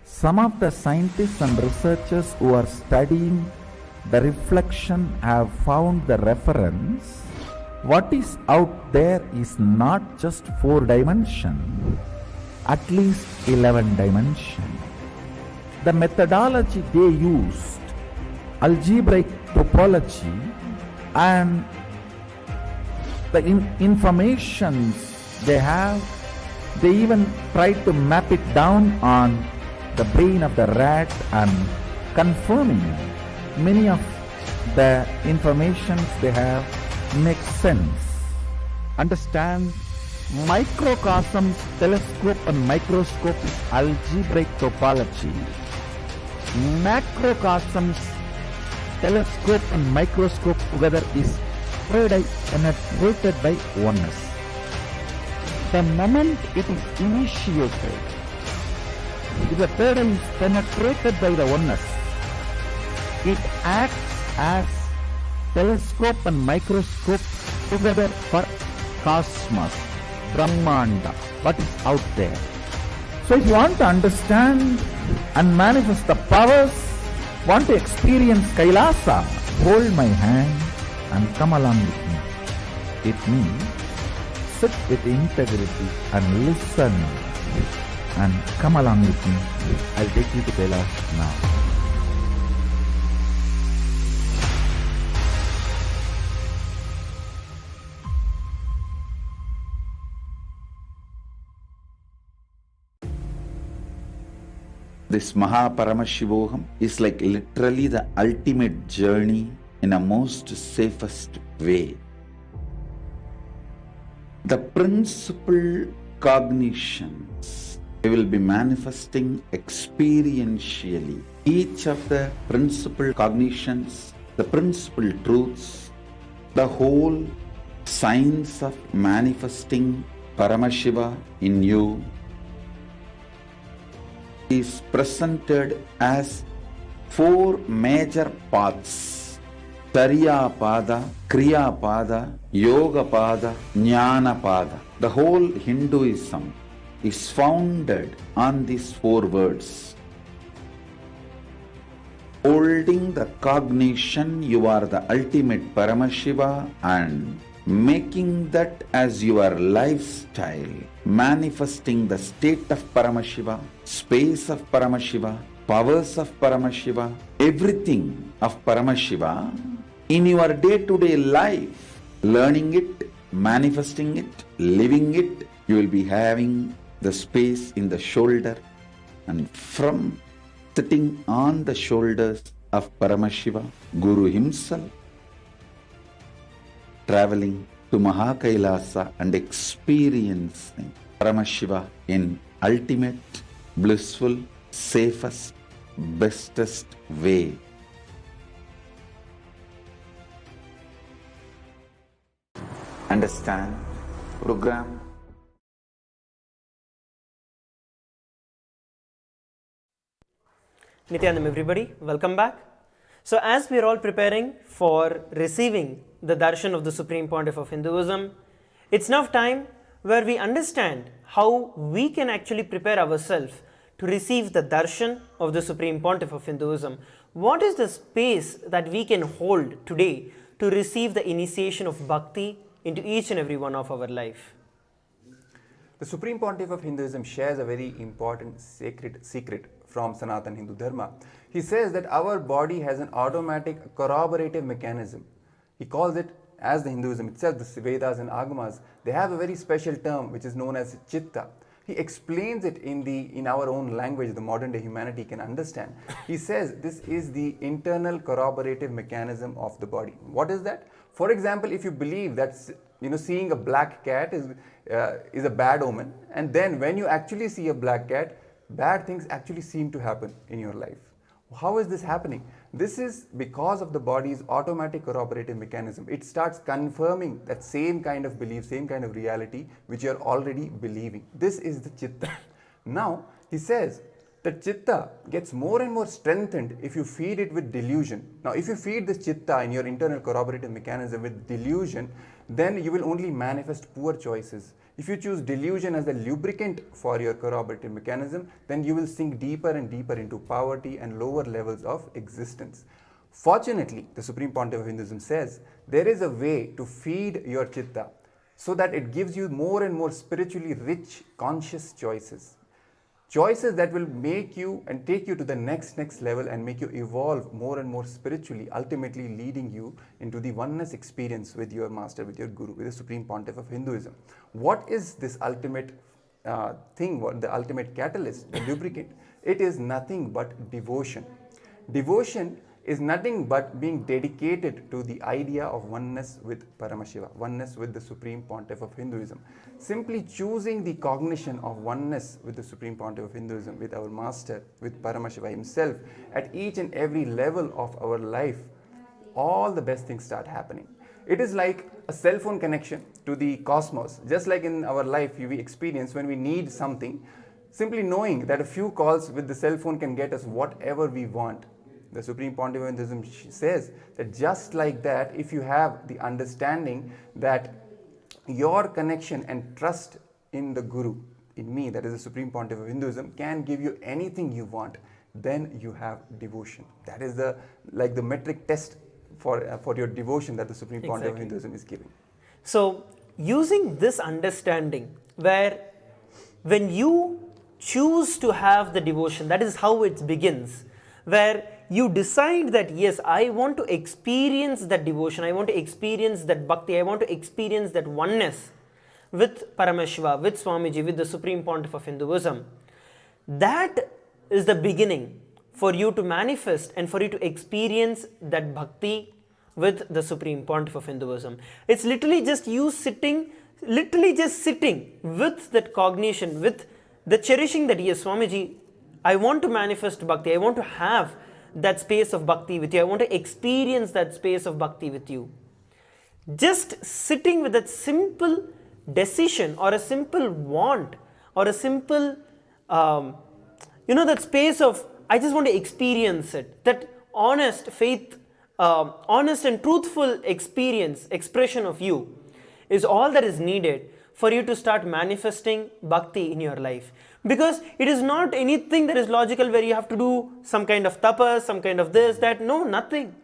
Some of the scientists and researchers who are studying the reflection have found the reference. What is out there is not just 4 dimension, at least 11 dimension. The methodology they used, algebraic topology, and the informations they have, they even tried to map it down on the brain of the rat and confirming many of the informations they have makes sense. Understand, microcosms, telescope and microscope is algebraic topology. Macrocosms, telescope and microscope together is penetrated by oneness. The moment it is initiated, if the third eye is penetrated by the oneness, it acts as telescope and microscope together for cosmos, Brahmanda, what is out there. So if you want to understand and manifest the powers, want to experience Kailasa, hold my hand and come along with me. It means sit with integrity and listen and come along with me. I'll take you to Kailash now. This Mahaparamashivoham is like literally the ultimate journey in a most safest way. The principal cognitions we will be manifesting experientially. Each of the principal cognitions, the principal truths, the whole science of manifesting Paramashiva in you is presented as four major paths: Tariya Pada, Kriya Pada, Yoga Pada, Jnana Pada. The whole Hinduism is founded on these four words. Holding the cognition you are the ultimate Paramashiva and making that as your lifestyle, manifesting the state of Paramashiva, space of Paramashiva, powers of Paramashiva, everything of Paramashiva in your day-to-day life, learning it, manifesting it, living it. You will be having the space in the shoulder, and from sitting on the shoulders of Paramashiva, Guru himself, traveling to Mahakailasa and experiencing Paramashiva in ultimate, blissful, safest, bestest way. Understand, program. Nithyanandam, everybody, welcome back. So as we are all preparing for receiving the darshan of the Supreme Pontiff of Hinduism, it's now time where we understand how we can actually prepare ourselves to receive the darshan of the Supreme Pontiff of Hinduism. What is the space that we can hold today to receive the initiation of bhakti into each and every one of our life? The Supreme Pontiff of Hinduism shares a very important sacred secret from Sanatana Hindu Dharma. He says that our body has an automatic corroborative mechanism. He calls it, as the Hinduism itself, the Vedas and Agamas, they have a very special term which is known as Chitta. He explains it in our own language, the modern day humanity can understand. He says this is the internal corroborative mechanism of the body. What is that? For example, if you believe that seeing a black cat is a bad omen, and then when you actually see a black cat, bad things actually seem to happen in your life. How is this happening? This is because of the body's automatic corroborative mechanism. It starts confirming that same kind of belief, same kind of reality which you are already believing. This is the Chitta. Now, he says that Chitta gets more and more strengthened if you feed it with delusion. Now, if you feed this Chitta in your internal corroborative mechanism with delusion, then you will only manifest poor choices. If you choose delusion as the lubricant for your corroborative mechanism, then you will sink deeper and deeper into poverty and lower levels of existence. Fortunately, the Supreme Pontiff of Hinduism says there is a way to feed your Chitta so that it gives you more and more spiritually rich, conscious choices. Choices that will make you and take you to the next level and make you evolve more and more spiritually, ultimately leading you into the oneness experience with your master, with your guru, with the Supreme Pontiff of Hinduism. What is this ultimate thing, what the ultimate catalyst, the lubricant? It is nothing but devotion. Devotion is nothing but being dedicated to the idea of oneness with Paramashiva, oneness with the Supreme Pontiff of Hinduism. Simply choosing the cognition of oneness with the Supreme Pontiff of Hinduism, with our master, with Paramashiva himself, at each and every level of our life, all the best things start happening. It is like a cell phone connection to the cosmos. Just like in our life we experience when we need something, simply knowing that a few calls with the cell phone can get us whatever we want. The Supreme Pontiff of Hinduism says that just like that, if you have the understanding that your connection and trust in the Guru, in me, that is the Supreme Pontiff of Hinduism, can give you anything you want, then you have devotion. That is the metric test for your devotion that the Supreme Pontiff of Hinduism is giving. So, using this understanding, where when you choose to have the devotion, that is how it begins, where you decide that yes, I want to experience that devotion, I want to experience that bhakti, I want to experience that oneness with Paramashiva, with Swamiji, with the Supreme Pontiff of Hinduism. That is the beginning for you to manifest and for you to experience that bhakti with the Supreme Pontiff of Hinduism. It's literally just you sitting with that cognition, with the cherishing that yes, Swamiji, I want to manifest bhakti, I want to have that space of bhakti with you. I want to experience that space of bhakti with you. Just sitting with that simple decision or a simple want or a simple, that space of, I just want to experience it. That honest faith, honest and truthful expression of you is all that is needed for you to start manifesting bhakti in your life. Because it is not anything that is logical where you have to do some kind of tapas, some kind of this, that. No, nothing.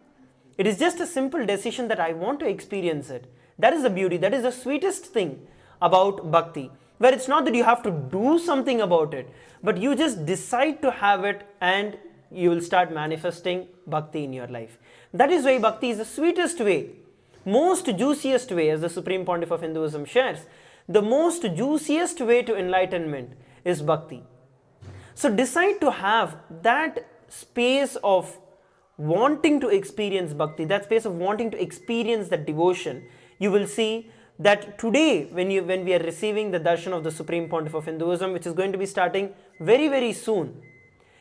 It is just a simple decision that I want to experience it. That is the beauty, that is the sweetest thing about bhakti. Where it's not that you have to do something about it, but you just decide to have it and you will start manifesting bhakti in your life. That is why bhakti is the sweetest way, most juiciest way, as the Supreme Pontiff of Hinduism shares. The most juiciest way to enlightenment is bhakti. So decide to have that space of wanting to experience bhakti, that space of wanting to experience that devotion. You will see that today, when we are receiving the darshan of the Supreme Pontiff of Hinduism, which is going to be starting very, very soon,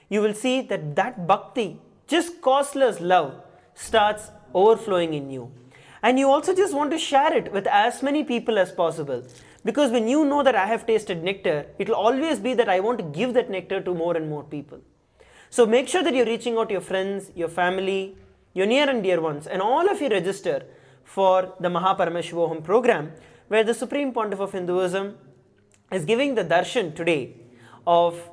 you will see that that bhakti, just causeless love, starts overflowing in you. And you also just want to share it with as many people as possible. Because when you know that I have tasted nectar, it will always be that I want to give that nectar to more and more people. So make sure that you're reaching out to your friends, your family, your near and dear ones, and all of you register for the Paramashivam program, where the Supreme Pontiff of Hinduism is giving the darshan today of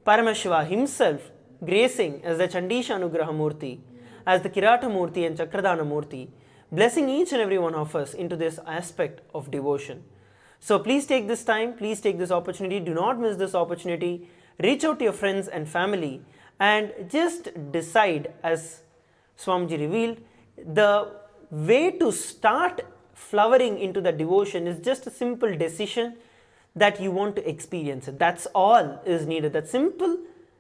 Paramashiva himself, gracing as the Chandesha Anugraha Murti, as the Kirata Murti and Chakradana Murti, blessing each and every one of us into this aspect of devotion. So please take this time, please take this opportunity, do not miss this opportunity, reach out to your friends and family and just decide, as Swamiji revealed, the way to start flowering into the devotion is just a simple decision that you want to experience it. That's all is needed. That simple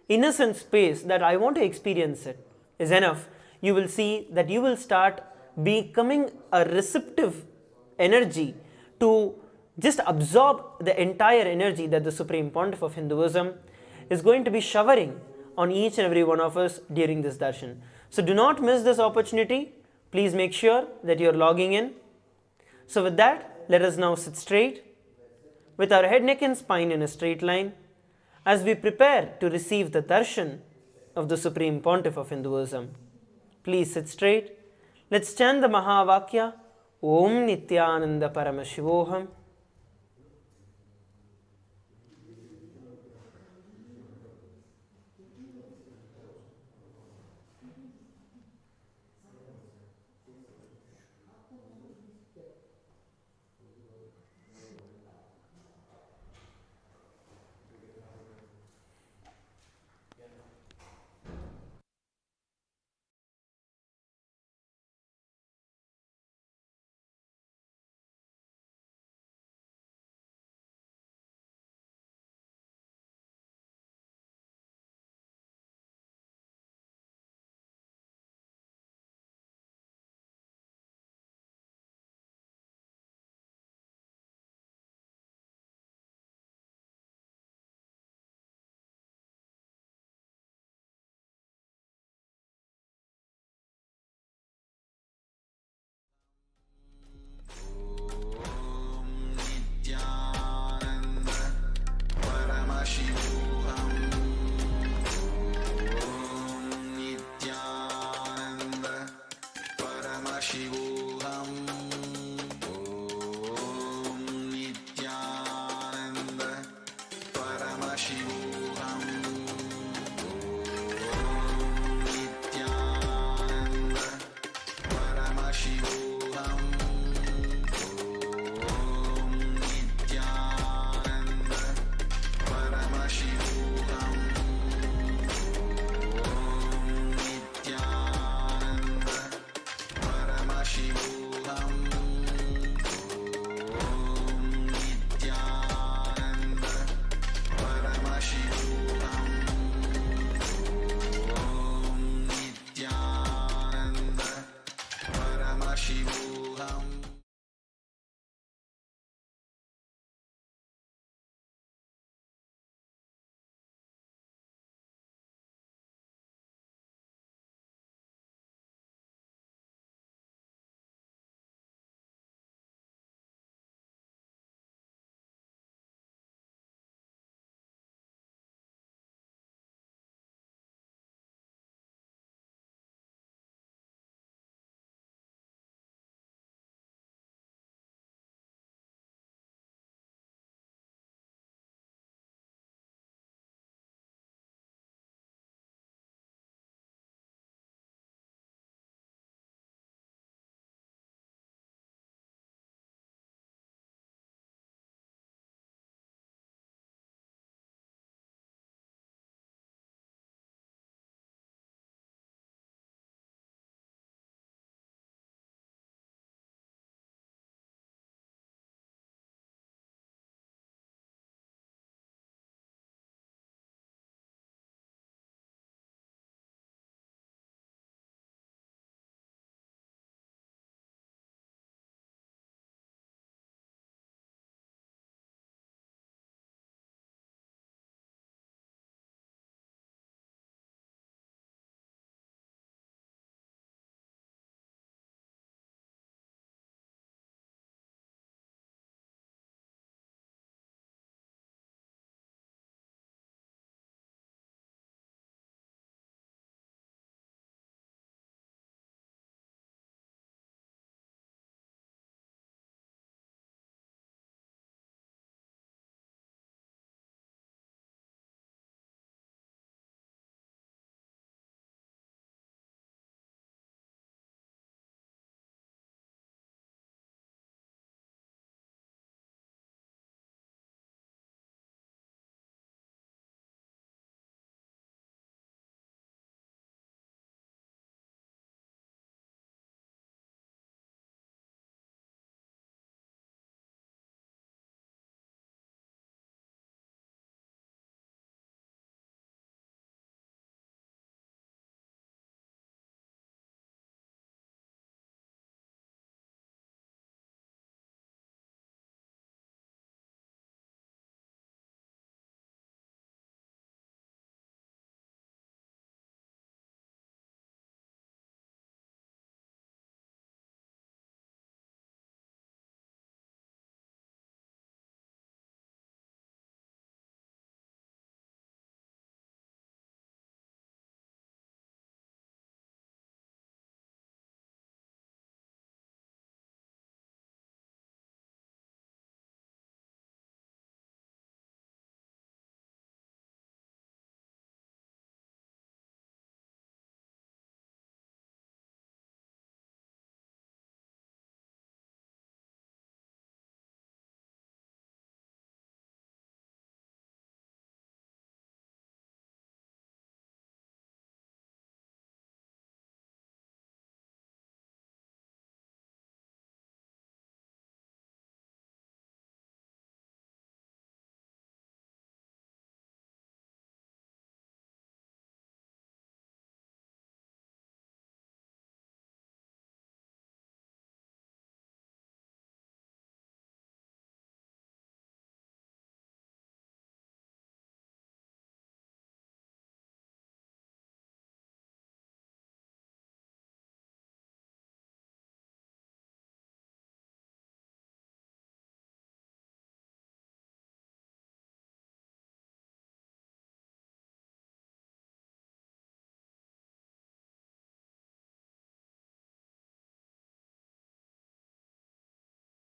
innocent space that I want to experience it is enough. You will see that you will start becoming a receptive energy to just absorb the entire energy that the Supreme Pontiff of Hinduism is going to be showering on each and every one of us during this darshan. So do not miss this opportunity. Please make sure that you are logging in. So with that, let us now sit straight with our head, neck and spine in a straight line as we prepare to receive the darshan of the Supreme Pontiff of Hinduism. Please sit straight. Let's chant the Mahavakya, Om Nithyananda Paramashivam.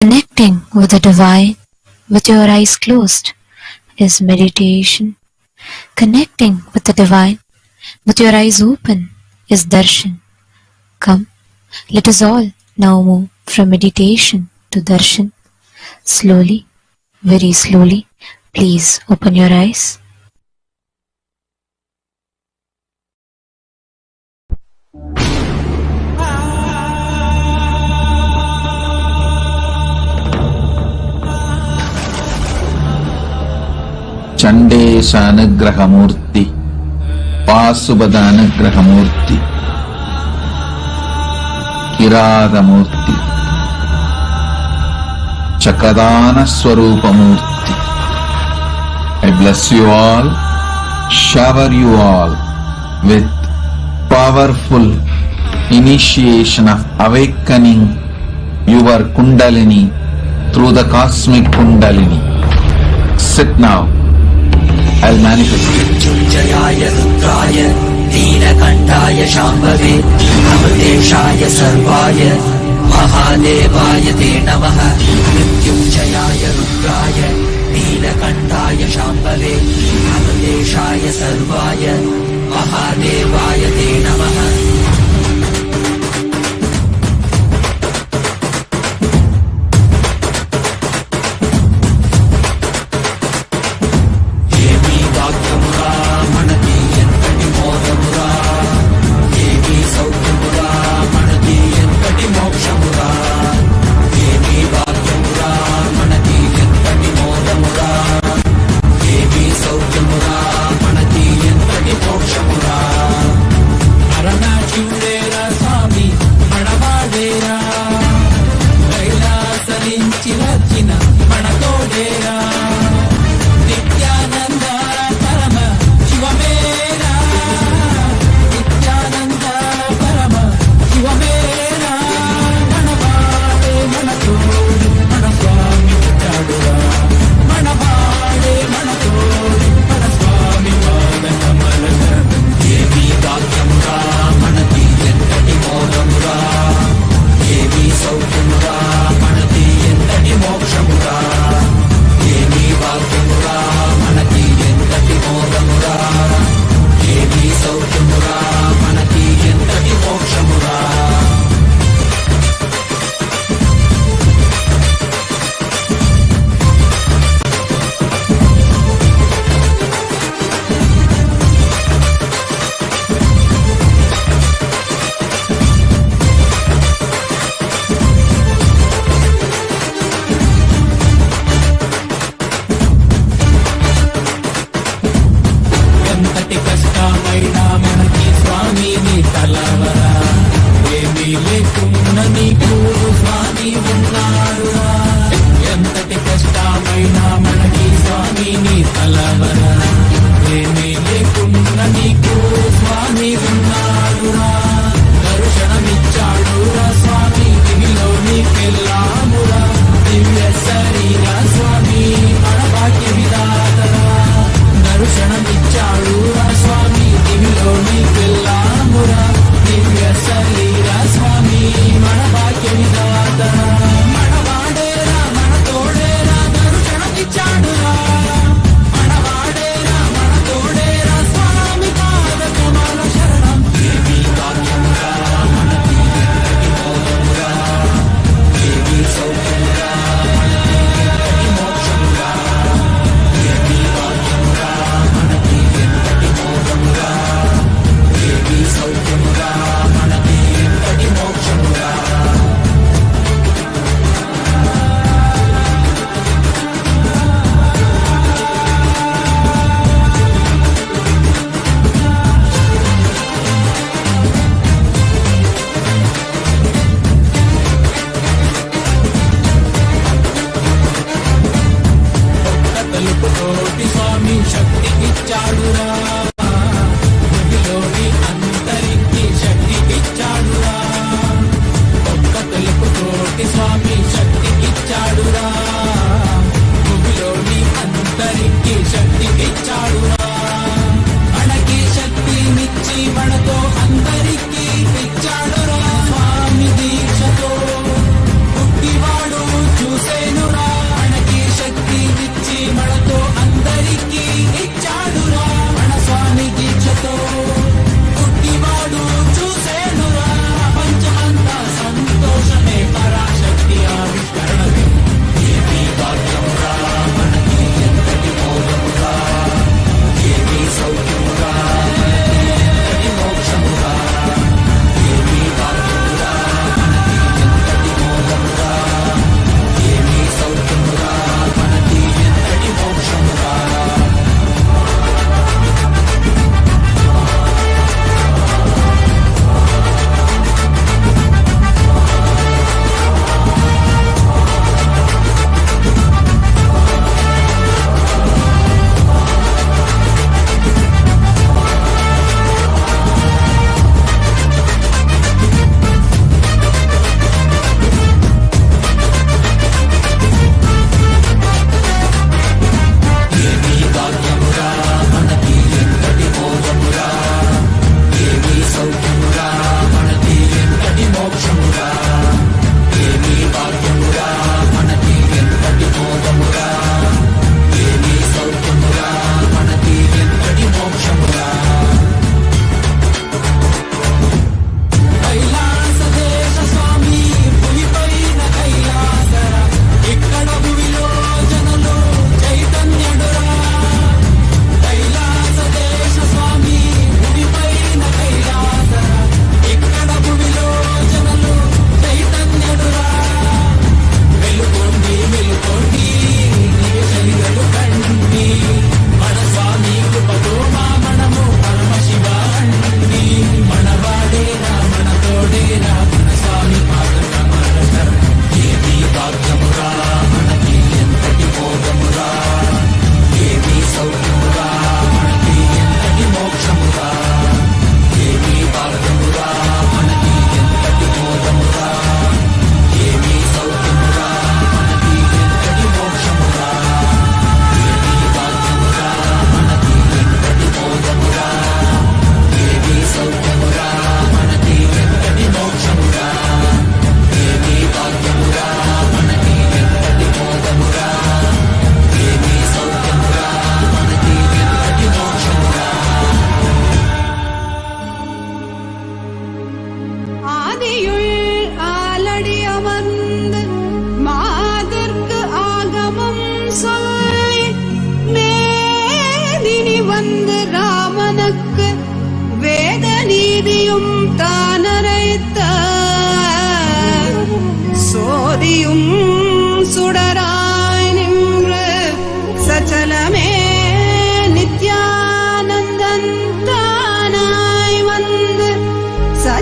Connecting with the divine with your eyes closed is meditation. Connecting with the divine with your eyes open is darshan. Come, let us all now move from meditation to darshan. Slowly, very slowly, please open your eyes. Chandesha Anugraha Murti, Pasubada Anugraha Murti, Kirada Murti, Chakadana Swarupa Murti. I bless you all, shower you all with powerful initiation of awakening your Kundalini through the cosmic Kundalini. Sit now. I'll manifest it. मृत्युञ्जयाय रुद्राय नीलकण्ठाय शाम्भवे अमृतेशाय सर्वाय महादेवाय ते नमः मृत्युञ्जयाय रुद्राय नीलकण्ठाय शाम्भवे अमृतेशाय सर्वाय महादेवाय ते नमः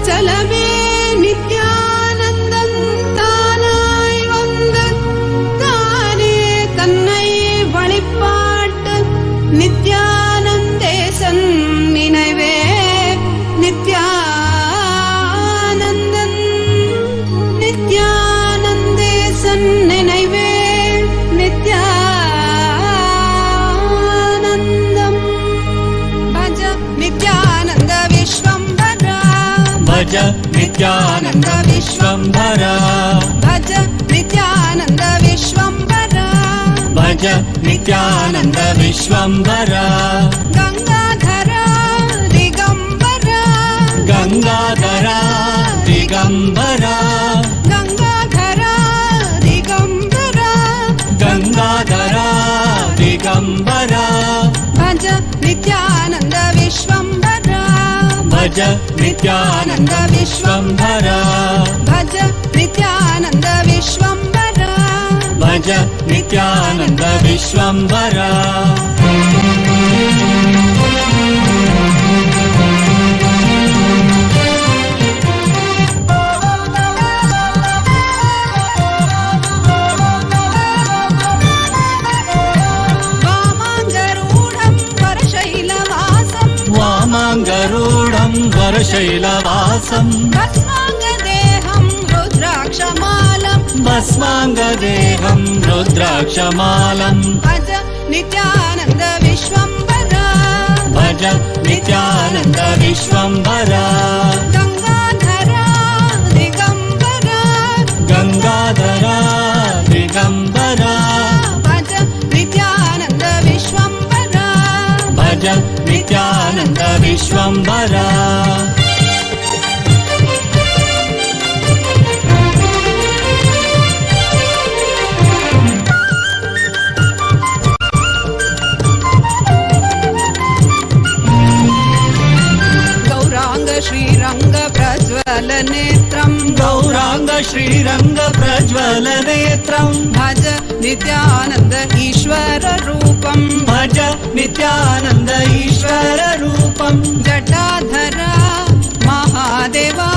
அருணாச்சலமே நித்யானந்தம் தானாய் வந்து தானே தன்னை வழிபாட்டு நித்யானந்தேசன் நினைவே நித்யானந்தன் நித்யானந்தேசன் நினைவே நித்யானந்தம் பஜ நித்யானந்த விஸ்வம்பரா भज नित्यानन्द विश्वम्भरा भज नित्यानन्द विश्वम्भरा भज नित्यानन्द विश्वम्भरा गंगाधरा दिगंबरा गंगाधरा दिगंबरा गंगाधरा दिगंबरा गंगाधरा दिगंबरा भज नित्यानन्द विश्वम्भरा भज नित्यानन्द विश्वम्भरा भज नित्यानन्द विश्वम्भरा भज नित्यानन्द विश्वम्भरा वामाङ्गरूढं वरशैलवासं वामाङ्गरूढं वरशैलवासं भस्माङ्गदेहं रुद्राक्षमालं भस्माङ्गदेहं रुद्राक्षमालं भज नित्यानन्द विश्वम्भरा भज नित्यानन्द विश्वम्भरा गंगाधरा दिगंबरा गंगाधरा दिगंबरा भज नित्यानन्द विश्वम्भरा भज नित्यानन्द विश्वम्भरा गौरांग श्रीरंग प्रज्वल नेत्रं गौरांग श्रीरंग प्रज्वल नेत्रं भज नित्यानन्द ईश्वर रूपं भज नित्यानन्द ईश्वर रूपं जटाधरा महादेवा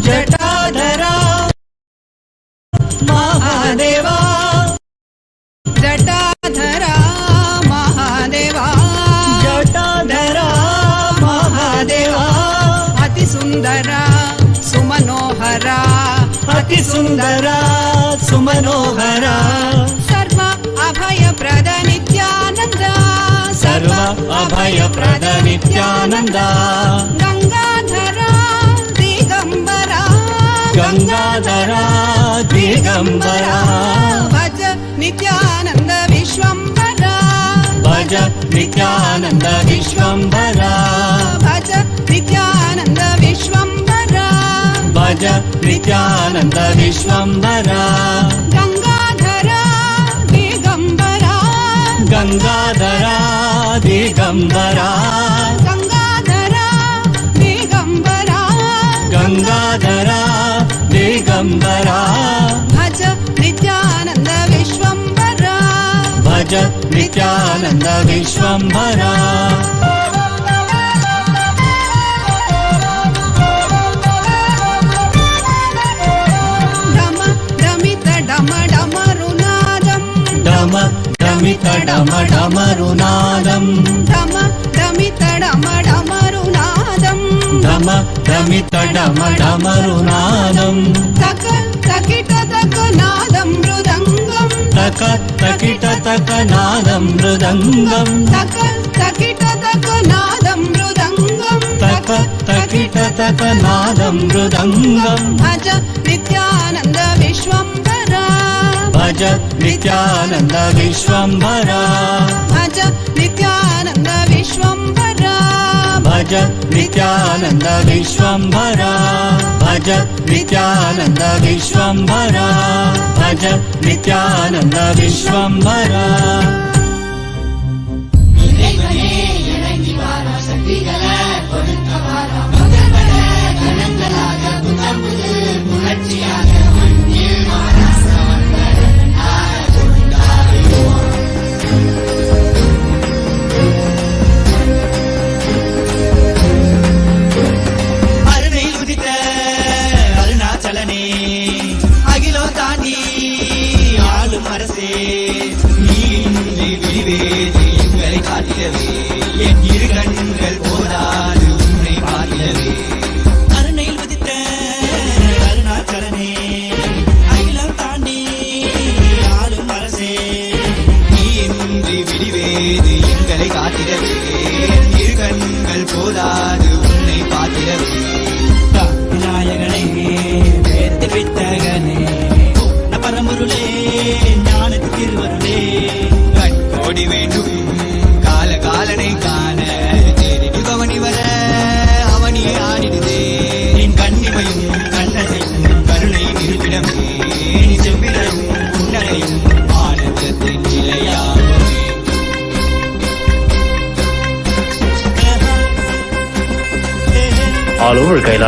जटाधरा महादेवा जटाधरा महादेवा जटाधरा महादेवा अतिसुन्दरा सुमनोहरा अतिसुन्दरा सुमनोहरा सर्व अभयप्रद नित्यानन्द सर्व अभयप्रद नित्यानन्द गंगाधरा दिगंबरा गंगाधरा दिगंबरा भज नित्यानन्द विश्वम्भरा भज नित्यानन्द विश्वम्भरा भज नित्यानन्द विश्वम्भरा भज नित्यानन्द विश्वम्भरा गंगाधरा दिगंबरा गंगाधरा दिगंबरा गंगाधरा दिगंबरा गंगाधरा दिगंबरा भज नित्यानन्द विश्वम्भरा भज नित्यानन्द विश्वम्भरा डम डमित डम डमरुनादं डम डमित डम डमरुनादं डम डमित डम डमरुनादं डम डमित डम डमरुनादं तक तकिट तक नादं मृदङ्गं तक तकिट तक नादं मृदङ्गं तक तकिट तक नादं मृदङ्गं तक तकिट तक नादं मृदङ्गं भज नित्यानन्द विश्वम्भरा भज नित्यानन्द विश्वम्भरा भज नित्यानन्द विश्वम्भरा भज नित्यानन्द विश्वम्भरा भज नित्यानन्द विश्वम्भरा भज नित्यानन्द विश्वम्भरा அருணை உதித்த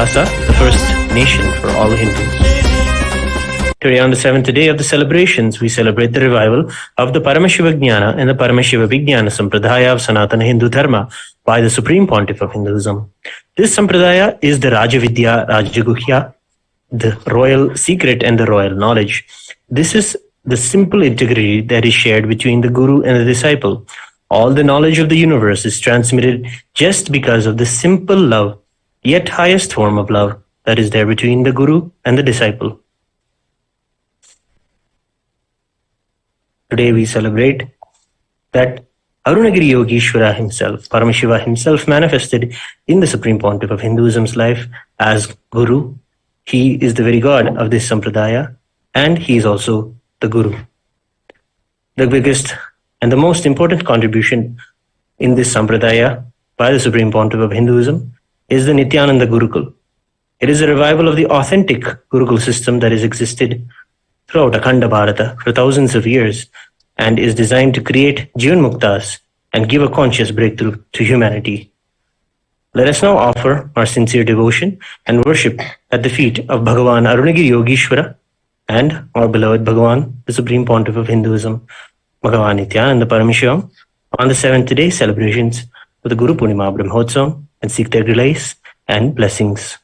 Lhasa, the first nation for all Hindus. Today, on the 7th day of the celebrations, we celebrate the revival of the Paramashiva Jnana and the Paramashiva Vijnana Sampradaya of Sanatana Hindu Dharma by the Supreme Pontiff of Hinduism. This Sampradaya is the Rajavidya, Rajaguhya, the royal secret and the royal knowledge. This is the simple integrity that is shared between the Guru and the disciple. All the knowledge of the universe is transmitted just because of the simple love, yet highest form of love that is there between the Guru and the disciple. Today we celebrate that Arunagiri Yogeshwara himself, Paramashiva himself, manifested in the Supreme Pontiff of Hinduism's life as Guru. He is the very God of this Sampradaya, and he is also the Guru. The biggest and the most important contribution in this Sampradaya by the Supreme Pontiff of Hinduism is the Nithyananda Gurukul. It is a revival of the authentic Gurukul system that has existed throughout Akhanda Bharata for thousands of years and is designed to create Jivan Muktas and give a conscious breakthrough to humanity. Let us now offer our sincere devotion and worship at the feet of Bhagavan Arunagiri Yogeshwara and our beloved Bhagavan, the Supreme Pontiff of Hinduism, Bhagavan Nithyananda Paramashivam, on the 7th day celebrations of the Guru Purnima Brahmotsavam, and seek their grace and blessings.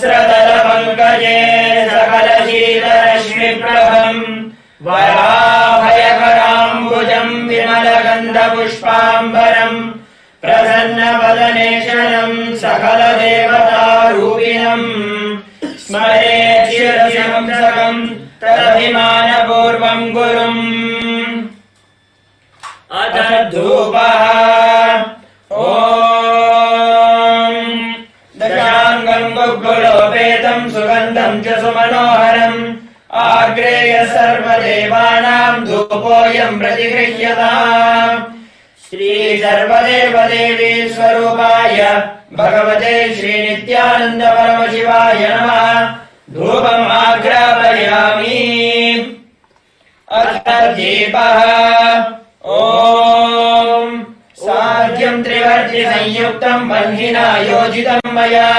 सहस्रदलपङ्कजे सकलशीलरश्मिप्रभम् वराभयकराम्बुजम् विमलगन्धपुष्पाम्बरम् प्रसन्नवदनेशनम् सकलदेवतारूपिणम् स्मरेत् शिरसिंसकम् तदभिमानपूर्वम् गुरुम् अथ धूपः ॐ दशाङ्गम् गुग्गुलोपेतम् सुगन्धम् च सुमनोहरम् आग्रेय सर्वदेवानाम् धूपोऽयम् प्रतिगृह्यताम् श्रीसर्वदेवदेवी स्वरूपाय भगवते श्रीनित्यानन्द परमशिवाय नमः धूपम् आग्रापयामि अथ दीपः ॐ साध्यम् त्रिवर्ति संयुक्तम् बन्धिना योजितम् मया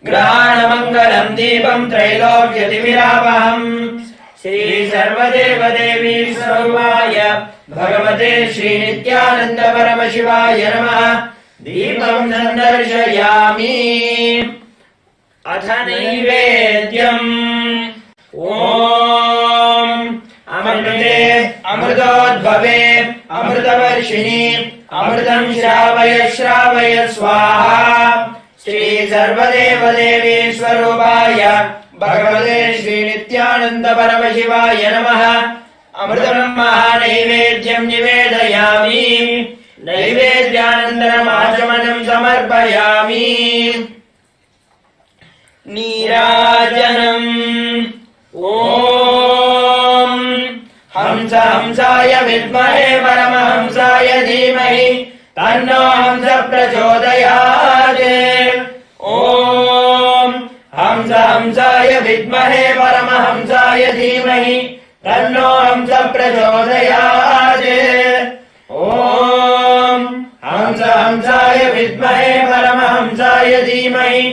ग्रहाणमङ्गलम् दीपम् त्रैलोक्यतिमिरापहम् श्रीसर्वदेवदेवी स्वरूपाय भगवते श्रीनित्यानन्द परमशिवाय नमः दीपम् सन्दर्शयामि अथ नैवेद्यम् ॐ अमृते अमृतोद्भवे अमृतवर्षिणि अमृतम् श्रावय श्रावय स्वाहा श्रीसर्वदेवदेवी स्वरूपाय भगवते श्रीनित्यानन्द परमशिवाय नमः अमृतम् महानैवेद्यम् निवेदयामि नैवेद्यानन्तरम् आचमनम् समर्पयामि नीराजनम् ॐ हंस हंसाय विद्महे परमहंसाय धीमहि तन्नो हंस प्रचोदयात् ॐ हंस हंसाय विद्महे परमहंसाय धीमहि तन्नो हंस प्रचोदयात् ॐ हंस हंसाय विद्महे परमहंसाय धीमहि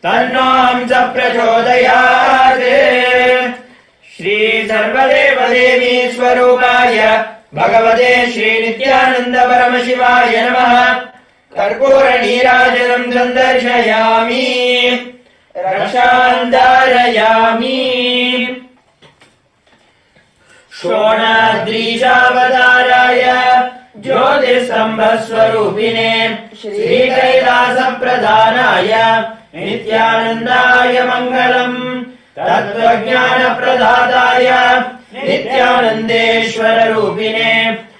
तन्नो हंस प्रचोदयात् श्री सर्वदेवदेवी स्वरूपाय भगवते श्रीनित्यानन्द परमशिवाय नमः कर्पूर नीराजनम् सन्दर्शयामि रक्षान्धारयामि शोणाद्रीशावताराय ज्योतिस्तम्भस्वरूपिणे श्रीकैलासप्रधानाय नित्यानन्दाय मङ्गलम् तत्त्वज्ञानप्रदाताय नित्यानन्देश्वररूपिणे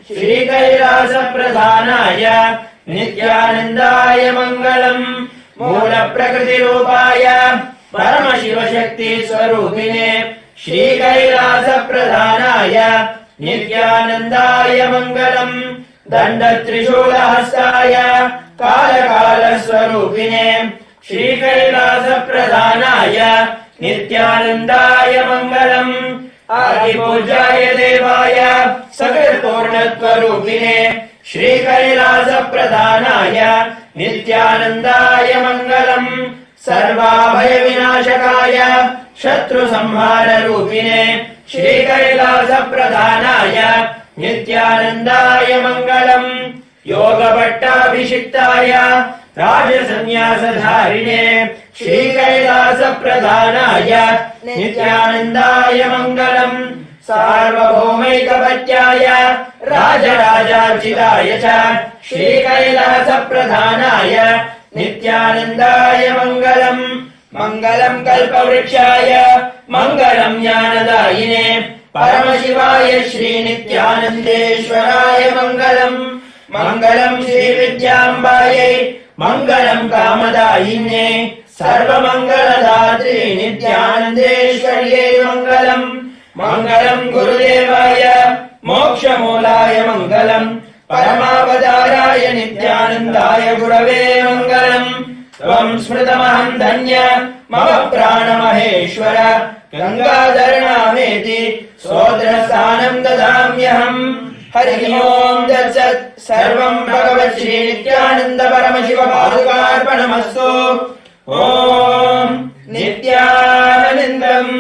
श्रीकैलासप्रधानाय नित्यानन्दाय मङ्गलम् मूलप्रकृतिरूपाय परमशिवशक्तिस्वरूपिणे श्रीकैलासप्रधानाय नित्यानन्दाय मङ्गलम् दण्डत्रिशूलहस्ताय कालकालस्वरूपिणे श्रीकैलासप्रधानाय नित्यानन्दाय मङ्गलम् आदिपूज्याय देवाय सकलपूर्णत्वरूपिणे श्रीकैलासप्रधानाय नित्यानन्दाय मङ्गलम् सर्वाभयविनाशकाय शत्रुसंहाररूपिणे श्रीकैलासप्रधानाय नित्यानन्दाय मङ्गलम् योगपट्टाभिषिक्ताय राजसन्न्यासधारिणे श्रीकैलासप्रधानाय नित्यानन्दाय मङ्गलम् सार्वभौमैकपत्याय राजराजार्चिताय च श्रीकैलासप्रधानाय नित्यानन्दाय मङ्गलम् मङ्गलम् कल्पवृक्षाय मङ्गलम् ज्ञानदायिने परमशिवाय श्रीनित्यानन्देश्वराय मङ्गलम् मङ्गलम् श्रीविद्याम्बायै मङ्गलम् कामदायिने सर्वमङ्गलदात्री नित्यानन्देश्वर्यै मङ्गलम् मङ्गलम् गुरुदेवाय मोक्षमूलाय मङ्गलम् परमावताराय नित्यानन्दाय गुरवे मङ्गलम् त्वम् स्मृतमहम् धन्य मम प्राणमहेश्वर गङ्गाधरनामेति सोदरस्थानम् ददाम्यहम् हरि ओम् तत्सत् सर्वम् भगवत् श्री नित्यानन्द परमशिव पादुकार्पणमस्तु ओम् नित्यानन्दम्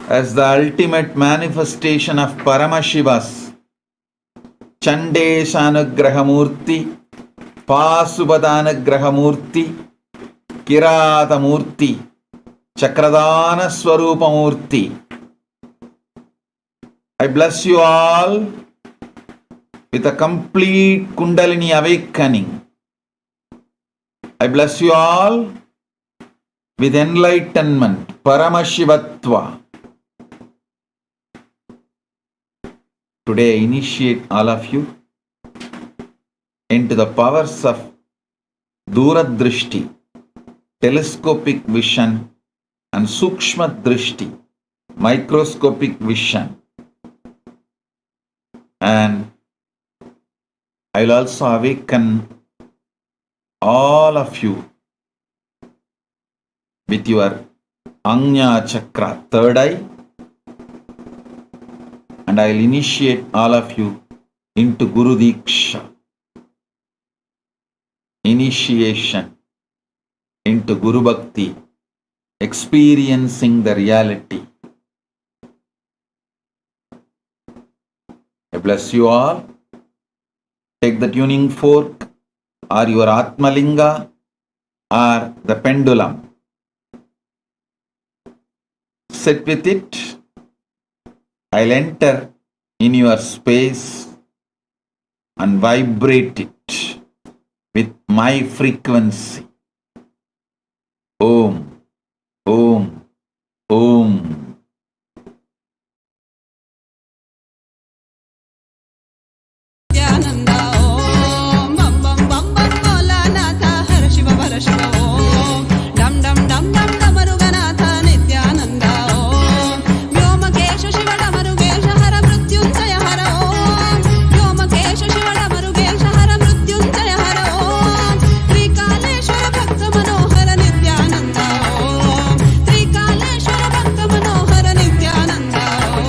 as the ultimate manifestation of Paramashiva's Chandesha Anugraha Murti, Pasubhada Anugraha Murti, Kirata Murti, Chakradana Swarupa Murti. I bless you all with a complete Kundalini awakening. I bless you all with enlightenment, Paramashivatva. Today I initiate all of you into the powers of Duradrishti, telescopic vision, and Sukshma Drishti, microscopic vision. And I will also awaken all of you with your Anya Chakra, third eye, and I will initiate all of you into Guru Diksha, initiation into Guru Bhakti, experiencing the reality. I bless you all. Take the tuning fork or your Atmalinga or the pendulum. Sit with it. I'll enter in your space and vibrate it with my frequency. Om, Om, Om. Nithyananda Om Bam Bam Bam Bam Bholanatha Har Shiva Har Shiva Om Dam Dam Dam Dam Damaruganatha Nithyananda Om Vyomakesha Shiva Damarugesha Hara Mrityunjaya Hara Om Vyomakesha Shiva Damarugesha Hara Mrityunjaya Hara Om Trikaleshwara Bhakta Manohara Nithyananda Om Trikaleshwara Bhakta Manohara Nithyananda Om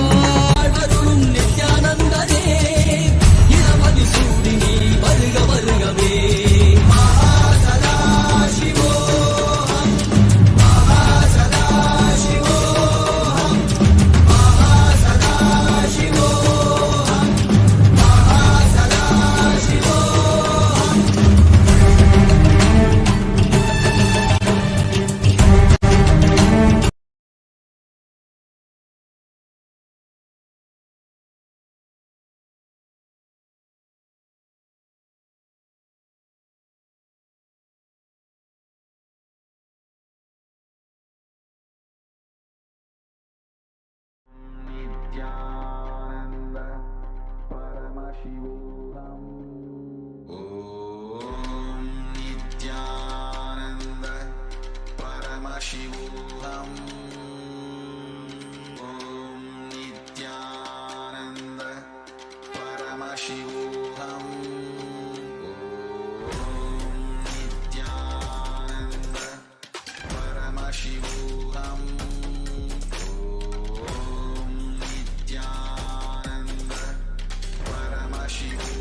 Nithyananda Paramashivam. Om Nithyananda Paramashivam. Om Nithyananda Paramashivam. Om Nithyananda Paramashivam. Nithyananda Paramashivam.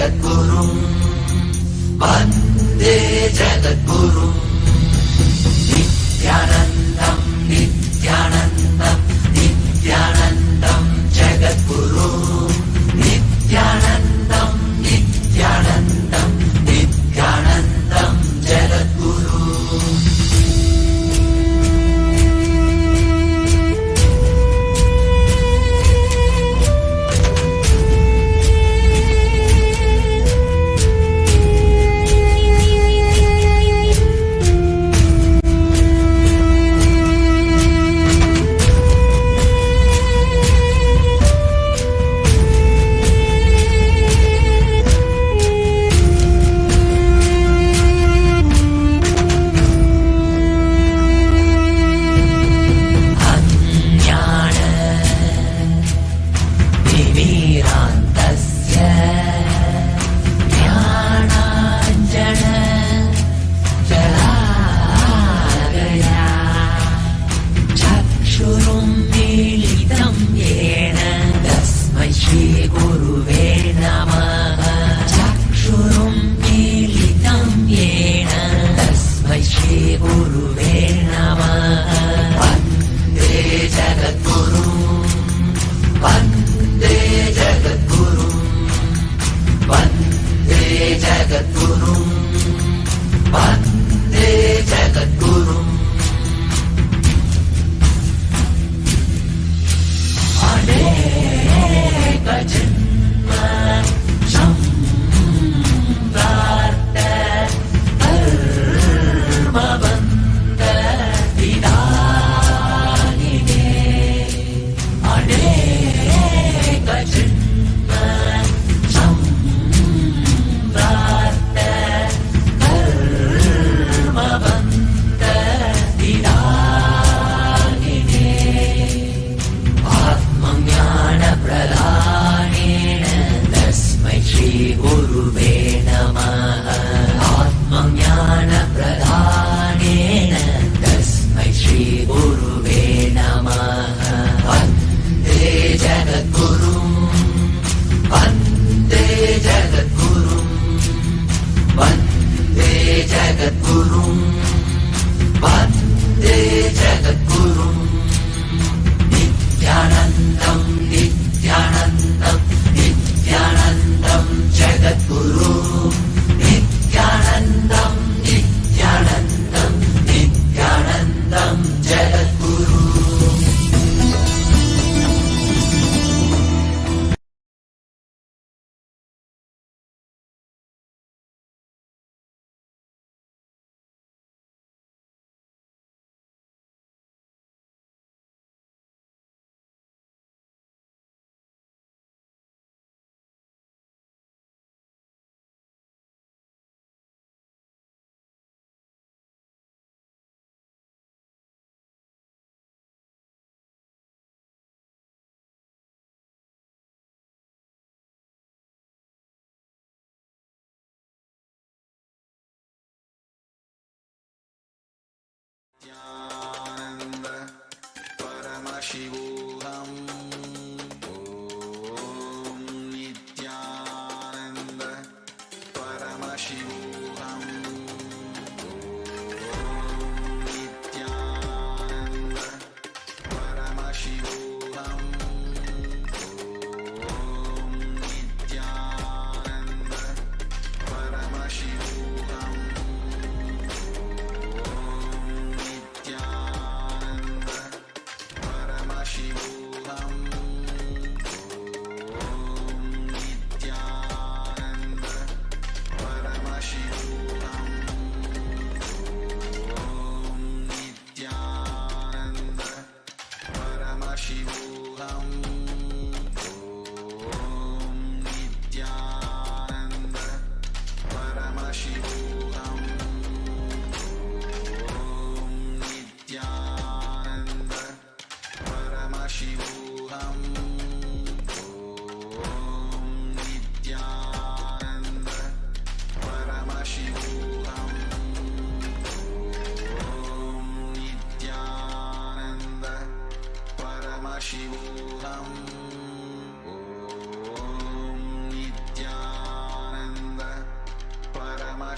जगद्गुरुं वन्दे जगद्गुरुं नित्यानन्दं नित्यानन्दं नित्यानन्दं जगद्गुरु नित्यानन्दं नित्यानन्दं नित्यानन्दं जगद्गुरु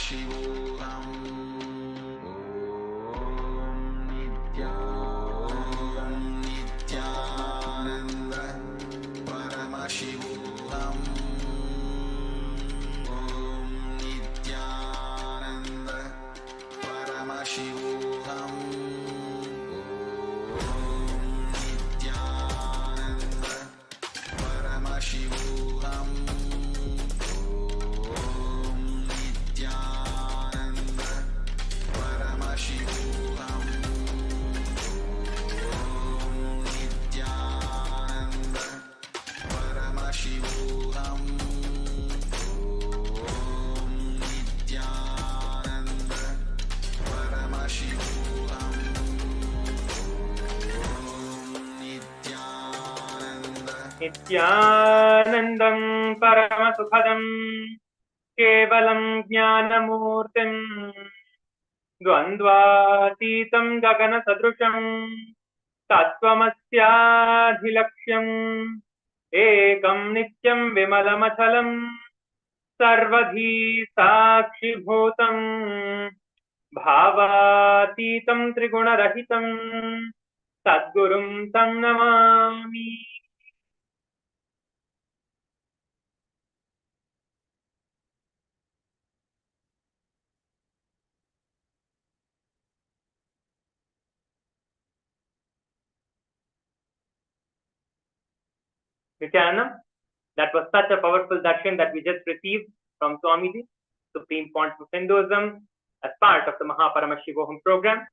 Paramashivoham. Om Nityananda Paramashivoham. Om Nityananda Paramashivoham. Paramashivoham. Om Nityananda Paramashivoham. Om Nityananda Paramashivoham. Om Nityananda Paramashivoham. नित्यानन्दं परमसुखदं केवलं ज्ञानमूर्तिं द्वन्द्वातीतं गगनसदृशं तत्त्वमस्याधिलक्ष्यम् एकं नित्यं विमलमचलं सर्वधी साक्षिभूतं भावातीतं त्रिगुणरहितं सद्गुरुं तं Namami. Nithyanam, that was such a powerful darshan that we just received from Swamiji, Supreme Pontiff of Hinduism, as part of the Mahaparamashivoham program.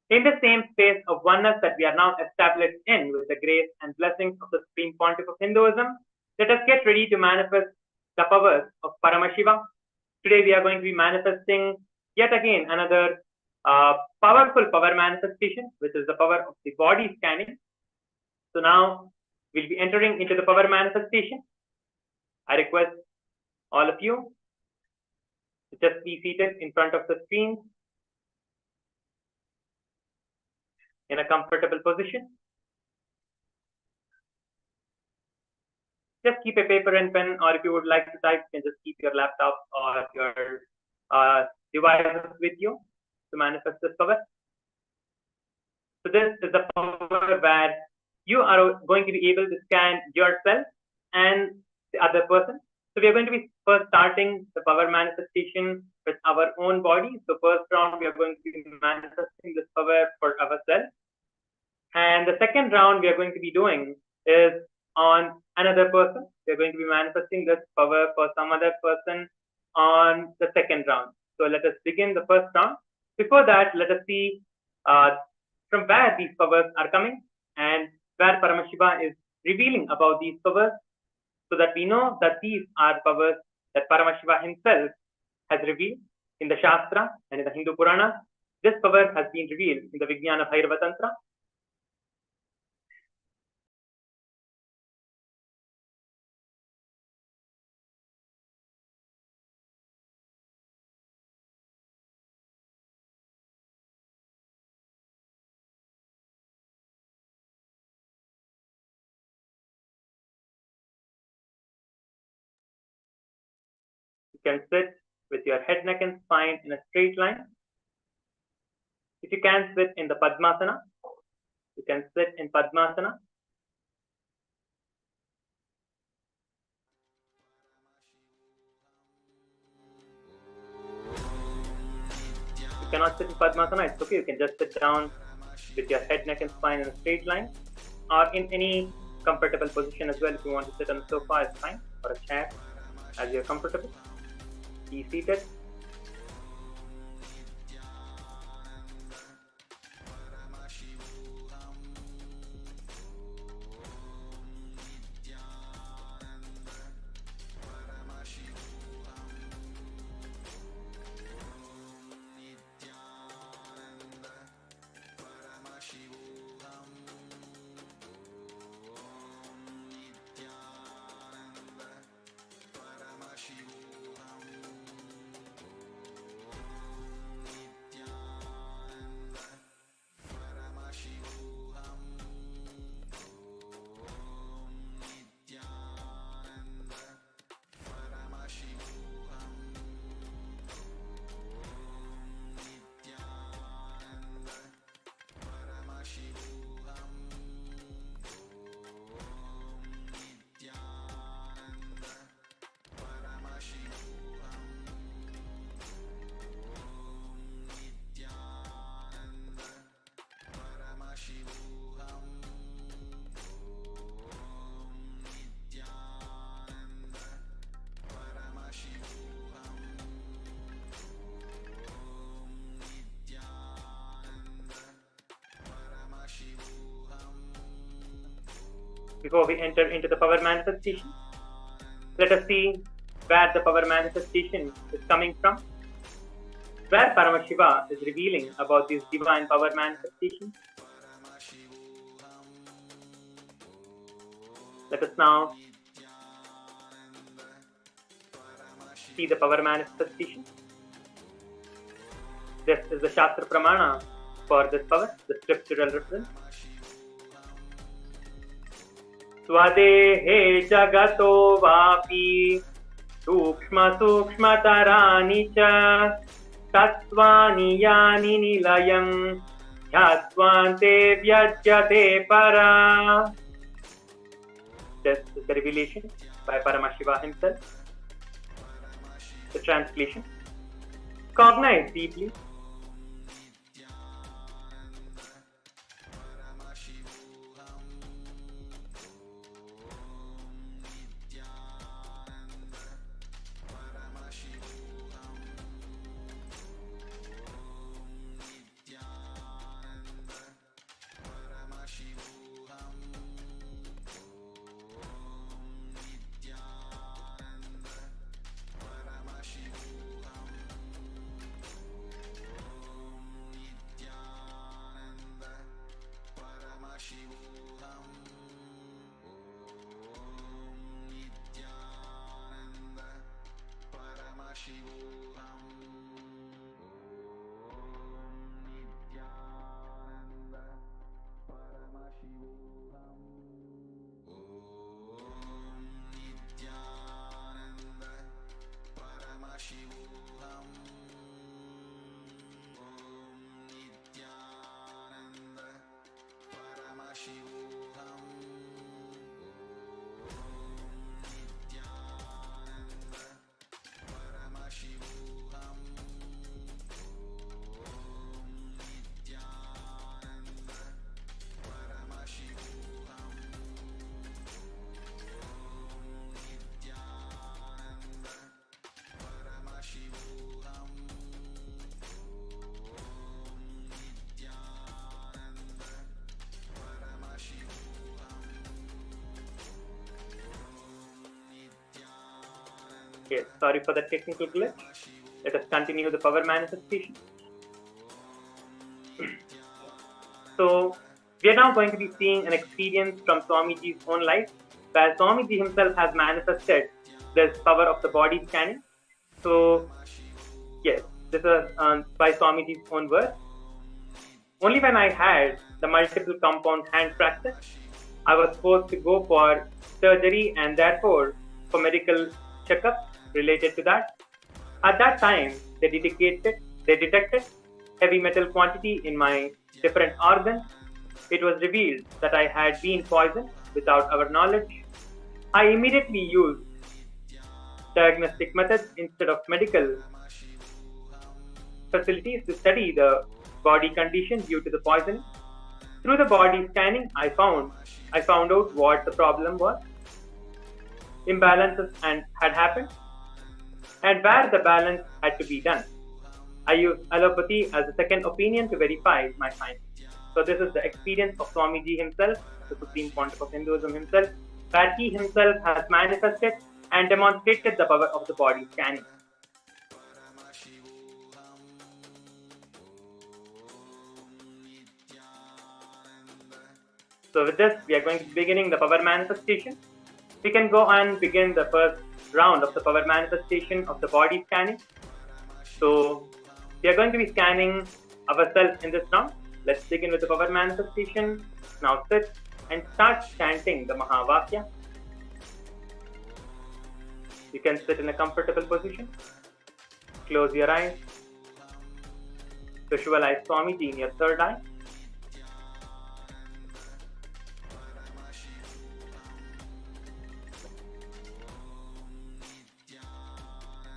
In the same space of oneness that we are now established in with the grace and blessings of the Supreme Pontiff of Hinduism, let us get ready to manifest the powers of Paramashiva. Today we are going to be manifesting yet again another powerful power manifestation, which is the power of the body scanning. So now we'll be entering into the power manifestation. I request all of you to just be seated in front of the screen in a comfortable position. Just keep a paper and pen, or if you would like to type, you can just keep your laptop or your devices with you to manifest this power. So this is the power where you are going to be able to scan yourself and the other person. So we are going to be first starting the power manifestation with our own body. So first round, we are going to be manifesting this power for ourselves. And the second round we are going to be doing is on another person. We are going to be manifesting this power for some other person on the second round. So let us begin the first round. Before that, let us see from where these powers are coming and where Paramashiva is revealing about these powers, so that we know that these are powers that Paramashiva himself has revealed in the Shastra and in the Hindu Purana. This power has been revealed in the Vijnana Bhairava Tantra. You can sit with your head, neck, and spine in a straight line. If you can sit in the Padmasana, you can sit in Padmasana. If you cannot sit in Padmasana, it's okay. You can just sit down with your head, neck, and spine in a straight line, or in any comfortable position as well. If you want to sit on the sofa, it's fine, or a chair, as you're comfortable. Be seated. before we enter into the power manifestation, let us see where the power manifestation is coming from, where Paramashiva is revealing about these divine power manifestations. Let us now see the power manifestation. This is the Shastra Pramana for this power, the scriptural reference. Swadehe jagato vapi sukshma sukshmatarani cha tattvani yani nilayam yattvante vyajyate para. This is the revelation by Paramashiva himself. The translation: cognize deeply. Yes, sorry for the technical glitch. Let us continue the power manifestation. So, we are now going to be seeing an experience from Swamiji's own life, where Swamiji himself has manifested this power of the body scanning. So, yes, this is by Swamiji's own words. Only when I had the multiple compound hand fracture, I was forced to go for surgery and therefore for medical checkup related to that. At that time, they detected heavy metal quantity in my different organs. It was revealed that I had been poisoned without our knowledge. I immediately used diagnostic methods instead of medical facilities to study the body condition due to the poisoning. Through the body scanning, I found out what the problem was. Imbalances had happened, and where the balance had to be done. I used allopathy as a second opinion to verify my findings. So this is the experience of Swamiji himself, the Supreme Pontiff of Hinduism himself, where he himself has manifested and demonstrated the power of the body scanning. So with this, we are going to be beginning the power manifestation. We can go and begin the first round of the power manifestation of the body scanning. So we are going to be scanning ourselves in this round. Let's begin with the power manifestation. Now sit and start chanting the Mahavakya. You can sit in a comfortable position. Close your eyes. Visualize Swamiji in your third eye.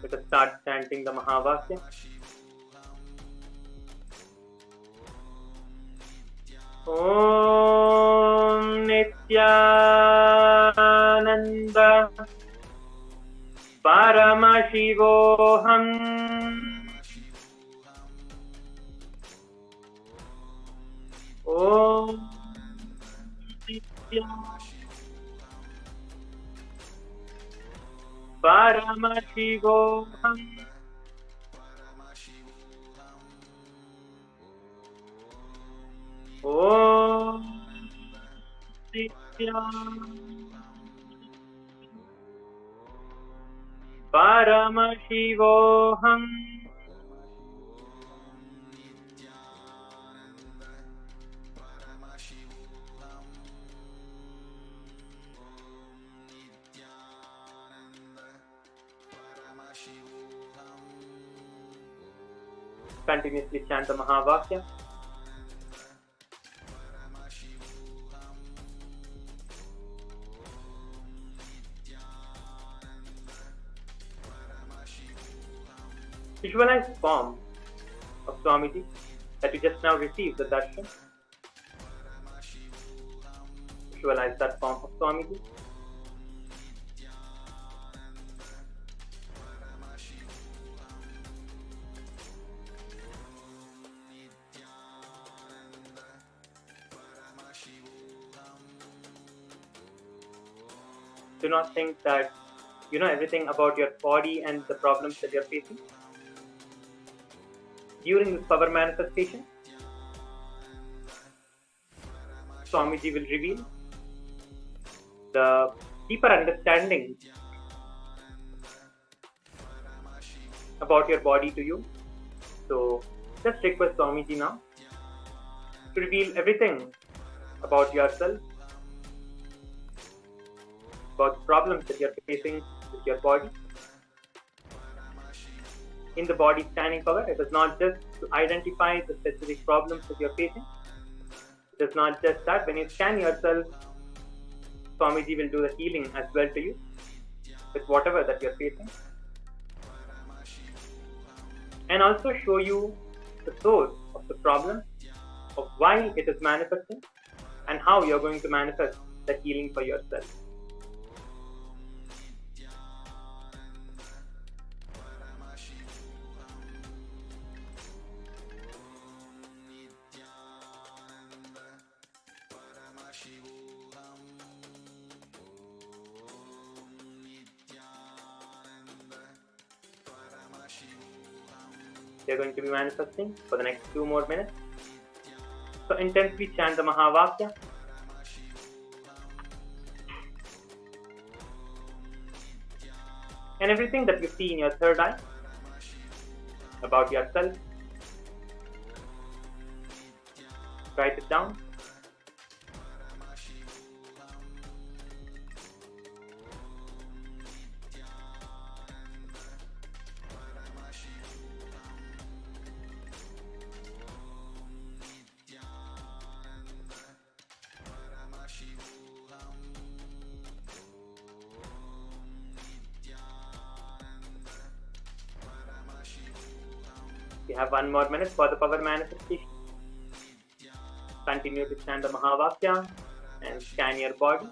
Let us start chanting the Mahavakya. Om Nithyananda Paramashivam. Om Nithyananda Paramashivoham. Om Paramashivoham. Continuously chant the Mahavakya. Visualize the form of Swamiji that you just now received the darshan. Visualize that form of Swamiji. Do not think that you know everything about your body and the problems that you're facing. During this power manifestation, Swamiji will reveal the deeper understanding about your body to you. So just request Swamiji now to reveal everything about yourself, about the problems that you're facing with your body. In the body scanning power, it is not just to identify the specific problems that you're facing. It is not just that. When you scan yourself, Swamiji will do the healing as well to you with whatever that you're facing. And also show you the source of the problem, of why it is manifesting, and how you're going to manifest the healing for yourself. They're going to be manifesting for the next 2 more minutes. So intensely chant the Mahavakya. And everything that you see in your third eye about yourself, write it down. We have 1 more minute for the power manifestation. Continue to chant the Mahavakya and scan your body.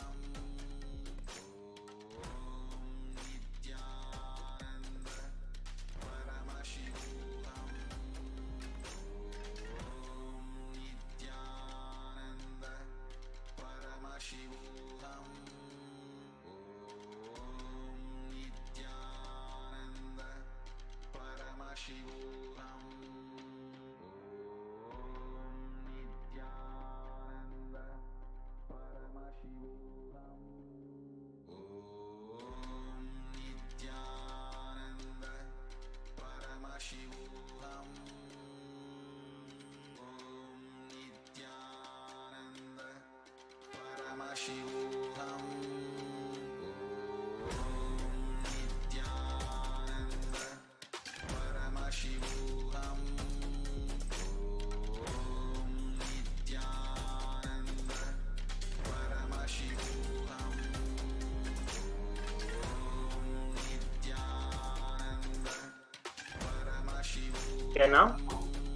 We are now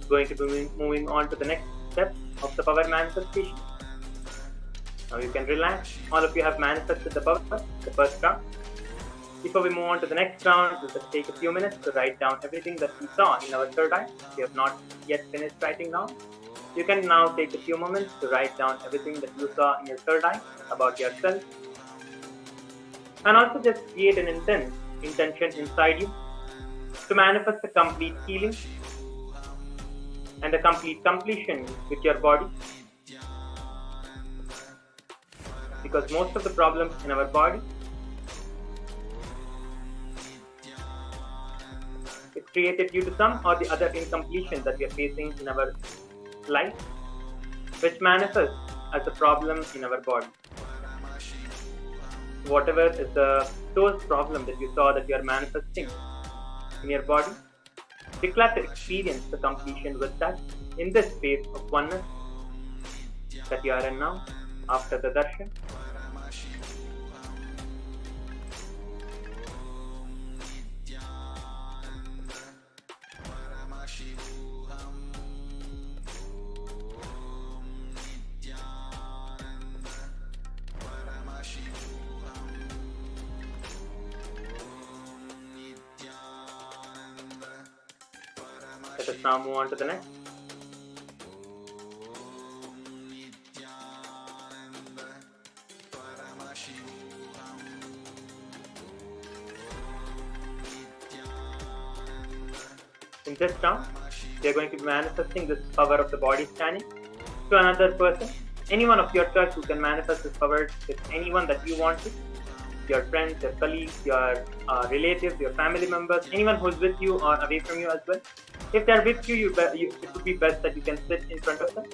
going to be moving on to the next step of the power manifestation. Now you can relax. All of you have manifested the power, the first round. Before we move on to the next round, we'll just take a few minutes to write down everything that we saw in our third eye. If you have not yet finished writing down, you can now take a few moments to write down everything that you saw in your third eye about yourself. And also just create an intent intention inside you to manifest a complete healing and a complete completion with your body. Because most of the problems in our body is created due to some or the other incompletion that we are facing in our life, which manifests as a problem in our body. Whatever is the source problem that you saw that you are manifesting in your body, declare to experience the completion with that in this space of oneness that you are in now after the darshan. Let us now move on to the next. In this round, we are going to be manifesting this power of the body scanning to another person. Anyone of your choice who can manifest this power with anyone that you want to. Your friends, your colleagues, your relatives, your family members, anyone who is with you or away from you as well. If they are with you, it would be best that you can sit in front of them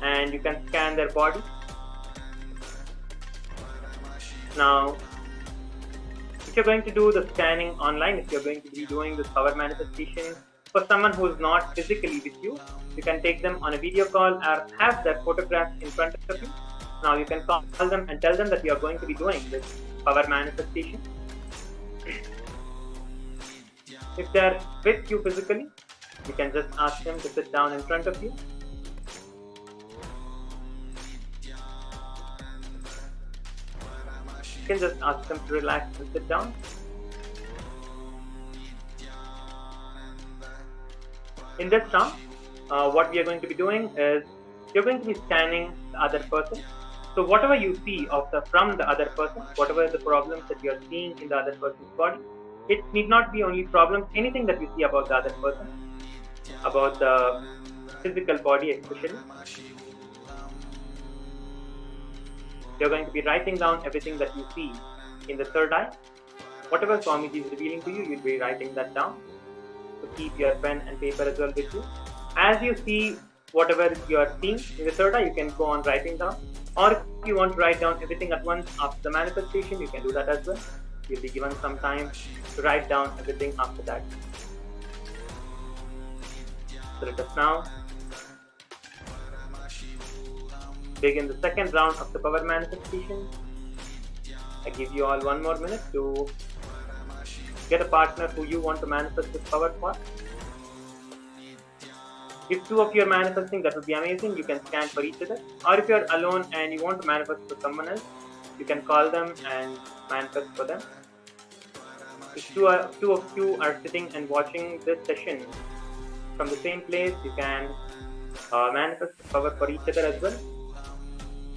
and you can scan their body. Now, if you're going to do the scanning online, if you're going to be doing this power manifestation for someone who is not physically with you, you can take them on a video call or have their photographs in front of you. Now you can call them and tell them that you are going to be doing this power manifestation. If they are with you physically, you can just ask them to sit down in front of you. You can just ask them to relax and sit down. In this round, what we are going to be doing is you're going to be scanning the other person. So whatever you see from the other person, whatever the problems that you are seeing in the other person's body, it need not be only problems, anything that you see about the other person, about the physical body especially. You're going to be writing down everything that you see in the third eye. Whatever Swamiji is revealing to you, you'll be writing that down. So keep your pen and paper as well with you. As you see whatever you are seeing in the third eye, you can go on writing down. Or if you want to write down everything at once after the manifestation, you can do that as well. You'll be given some time to write down everything after that. So let us now begin the second round of the power manifestation. I give you all 1 more minute to get a partner who you want to manifest this power for. If 2 of you are manifesting, that would be amazing. You can scan for each other. Or if you are alone and you want to manifest for someone else, you can call them and manifest for them. If two of you are sitting and watching this session from the same place, you can manifest the power for each other as well.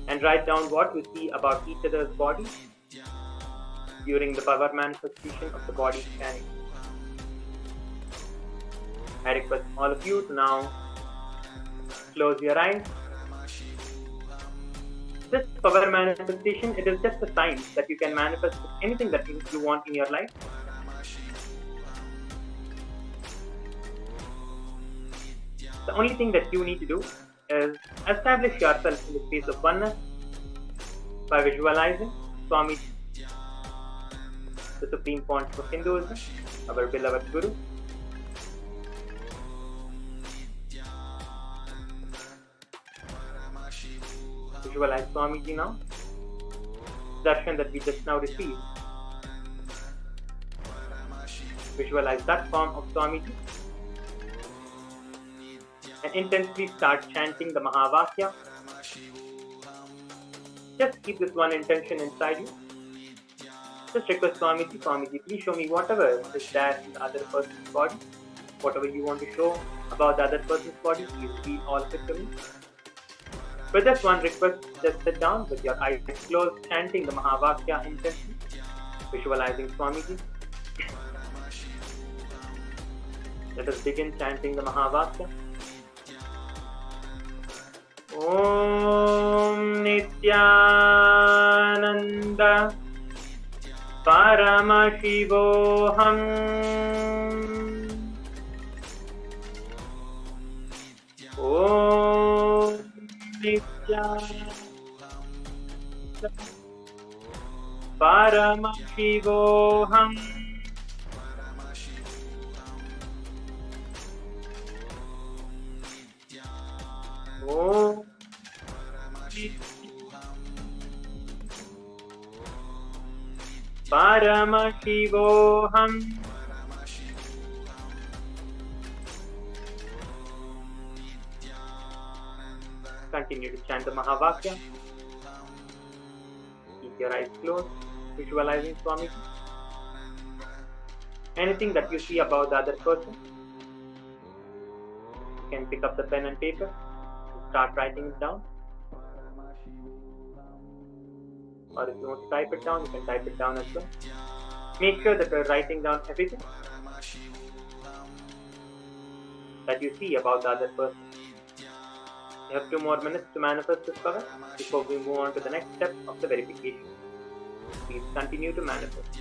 And write down what you see about each other's body during the power manifestation of the body scanning. I request all of you to now close your eyes. This power manifestation, it is just a sign that you can manifest anything that you want in your life. The only thing that you need to do is establish yourself in the space of oneness by visualizing Swami, the Supreme Point of Hinduism, our beloved Guru. Visualize Swamiji now. Darshan that we just now received. Visualize that form of Swamiji. And intensely start chanting the Mahavakya. Just keep this one intention inside you. Just request Swamiji, please show me whatever is there in the other person's body. Whatever you want to show about the other person's body, please read all of it to me. With just one request, just sit down with your eyes closed, chanting the Mahavakya intensely, visualizing Swamiji. Let us begin chanting the Mahavakya. Om Nithyananda Paramashivam. Om Nithyananda Paramashivam. Om Paramashivam. Continue to chant the Mahavakya. Keep your eyes closed, visualizing Swami. Anything that you see about the other person, you can pick up the pen and paper and start writing it down. Or if you want to type it down, you can type it down as well. Make sure that you're writing down everything that you see about the other person. You have 2 more minutes to manifest this power before we move on to the next step of the verification. Please continue to manifest.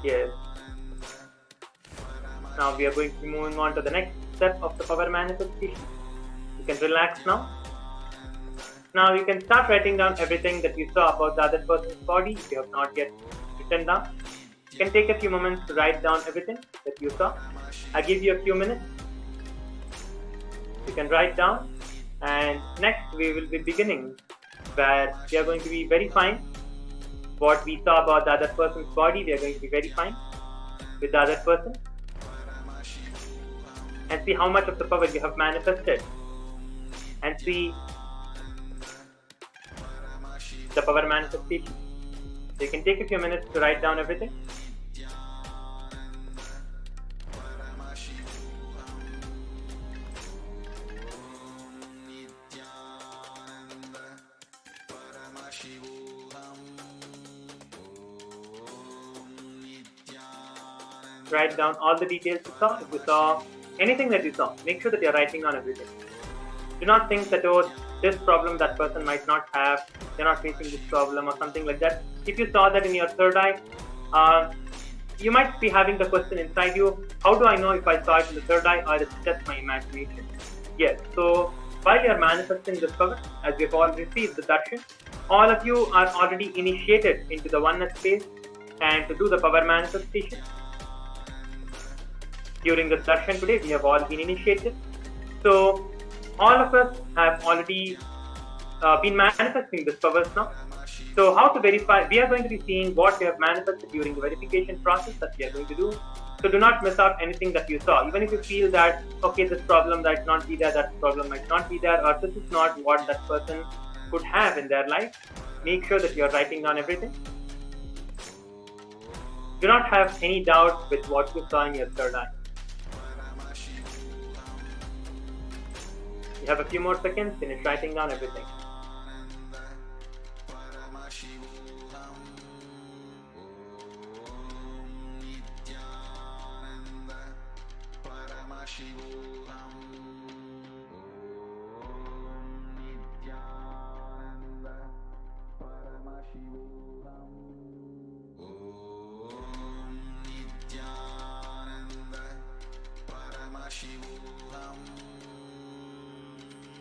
Yes. Now we are going to be moving on to the next step of the power manifestation. You can relax now. Now you can start writing down everything that you saw about the other person's body if you have not yet written down. You can take a few moments to write down everything that you saw. I give you a few minutes. You can write down, and next we will be beginning where we are going to be verifying what we saw about the other person's body. We are going to be verifying with the other person and see how much of the power you have manifested, and see the power manifestation. So you can take a few minutes to write down everything. Write down all the details you saw. If you saw anything that you saw, make sure that you're writing down everything. Do not think that, oh, this problem that person might not have, they're not facing this problem or something like that. If you saw that in your third eye, you might be having the question inside you, how do I know if I saw it in the third eye or it's just my imagination? Yes, so while you're manifesting this power, as you've all received the darshan, all of you are already initiated into the oneness space and to do the power manifestation. During the darshan today, we have all been initiated. So all of us have already been manifesting this powers now. So how to verify? We are going to be seeing what we have manifested during the verification process that we are going to do. So do not miss out anything that you saw. Even if you feel that, okay, this problem might not be there, that problem might not be there, or this is not what that person could have in their life, make sure that you are writing down everything. Do not have any doubt with what you saw in your third eye. You have a few more seconds, finish writing down everything.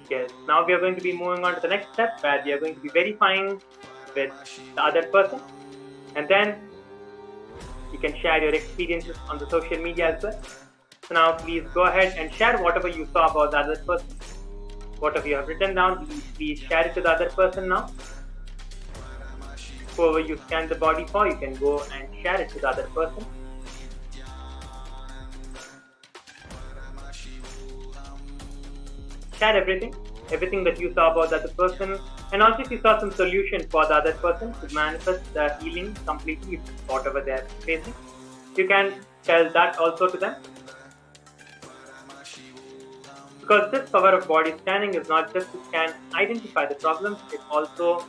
Yes, now we are going to be moving on to the next step where we are going to be verifying with the other person, and then you can share your experiences on the social media as well. So now please go ahead and share whatever you saw about the other person. Whatever you have written down, please share it to the other person now. Whoever you scan the body for, you can go and share it to the other person. Share everything that you saw about the other person, and also if you saw some solution for the other person to manifest the healing completely, whatever they are facing, you can tell that also to them. Because this power of body scanning is not just to scan, identify the problems, it also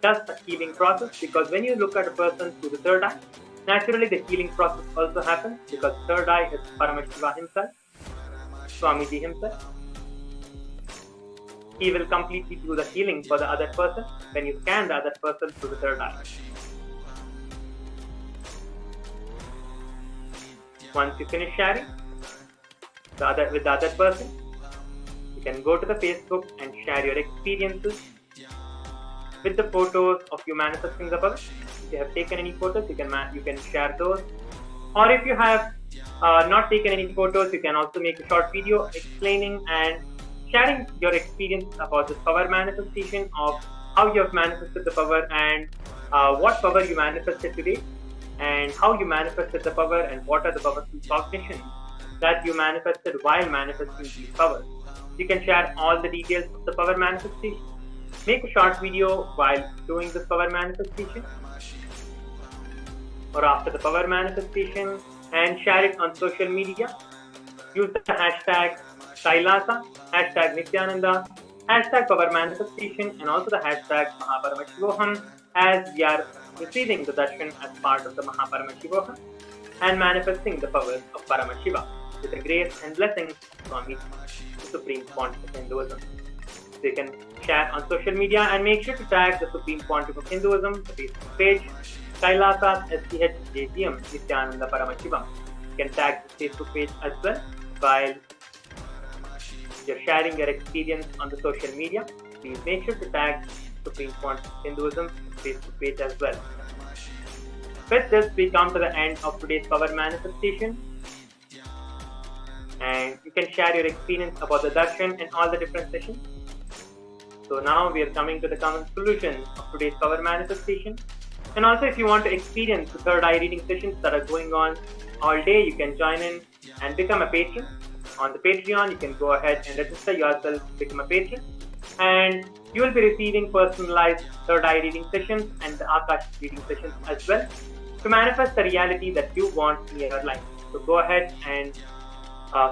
does the healing process. Because when you look at a person through the third eye, naturally the healing process also happens, because third eye is Paramashiva himself, Swamiji himself. He will completely do the healing for the other person when you scan the other person through the third eye. Once you finish sharing with the other person, you can go to the Facebook and share your experiences with the photos of you manifesting the power. If you have taken any photos, you can share those. Or if you have not taken any photos, you can also make a short video explaining and sharing your experience about this power manifestation, of how you have manifested the power and what power you manifested today, and how you manifested the power, and what are the powerful cognitions that you manifested while manifesting these powers. You can share all the details of the power manifestation. Make a short video while doing this power manifestation or after the power manifestation, and share it on social media. Use the hashtag Kailasa, hashtag Nithyananda, hashtag power manifestation, and also the hashtag Mahaparamashivam, as we are receiving the darshan as part of the Mahaparamashivam and manifesting the powers of Paramashiva with the grace and blessings from the Supreme Pontiff of Hinduism. So you can share on social media and make sure to tag the Supreme Pontiff of Hinduism, the Facebook page, Kailasa's SPH Nithyananda Paramashivam. You can tag the Facebook page as well while you're sharing your experience on the social media. Please make sure to tag Supreme Pontiff of Hinduism Facebook page as well. With this, we come to the end of today's power manifestation. And you can share your experience about the darshan and all the different sessions. So now we are coming to the common solution of today's power manifestation. And also, if you want to experience the third eye reading sessions that are going on all day, you can join in and become a patron. On the Patreon, you can go ahead and register yourself to become a patron. And you will be receiving personalized third eye reading sessions and the Akash reading sessions as well to manifest the reality that you want in your life. So go ahead and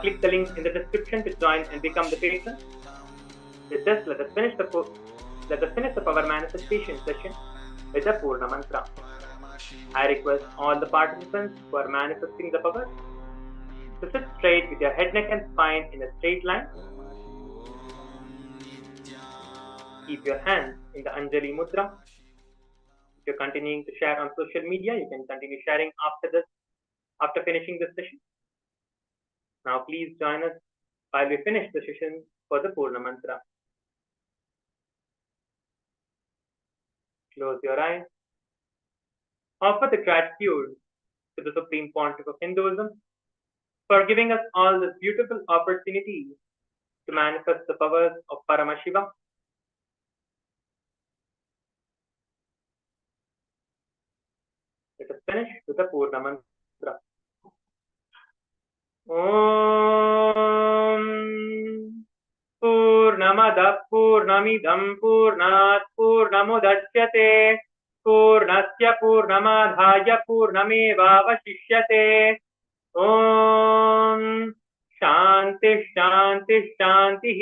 click the link in the description to join and become the patron. With this, let us finish the power manifestation session with the Purna Mantra. I request all the participants who are manifesting the power to sit straight with your head, neck and spine in a straight line. Keep your hands in the Anjali Mudra. If you're continuing to share on social media, you can continue sharing after finishing this session. Now please join us while we finish the session for the Purna Mantra. Close your eyes. Offer the gratitude to the Supreme Pontiff of Hinduism for giving us all this beautiful opportunity to manifest the powers of Paramashiva. Let us finish with the Purna Mantra. Om Purnamada Purnamidam Purnat Purnamudachyate Purnasya Purnamadhaya Purnamevavashishyate. Om Shanti Shanti Shanti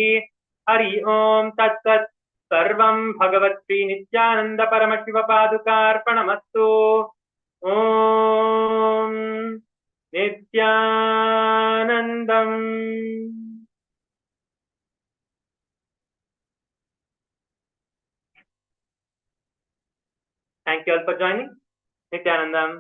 Hari Om Tat Sat Sarvam Bhagavat Sri Nithyananda Paramashiva Padukarpanamastu. Om Nithyanandam. Thank you all for joining. Nithyanandam.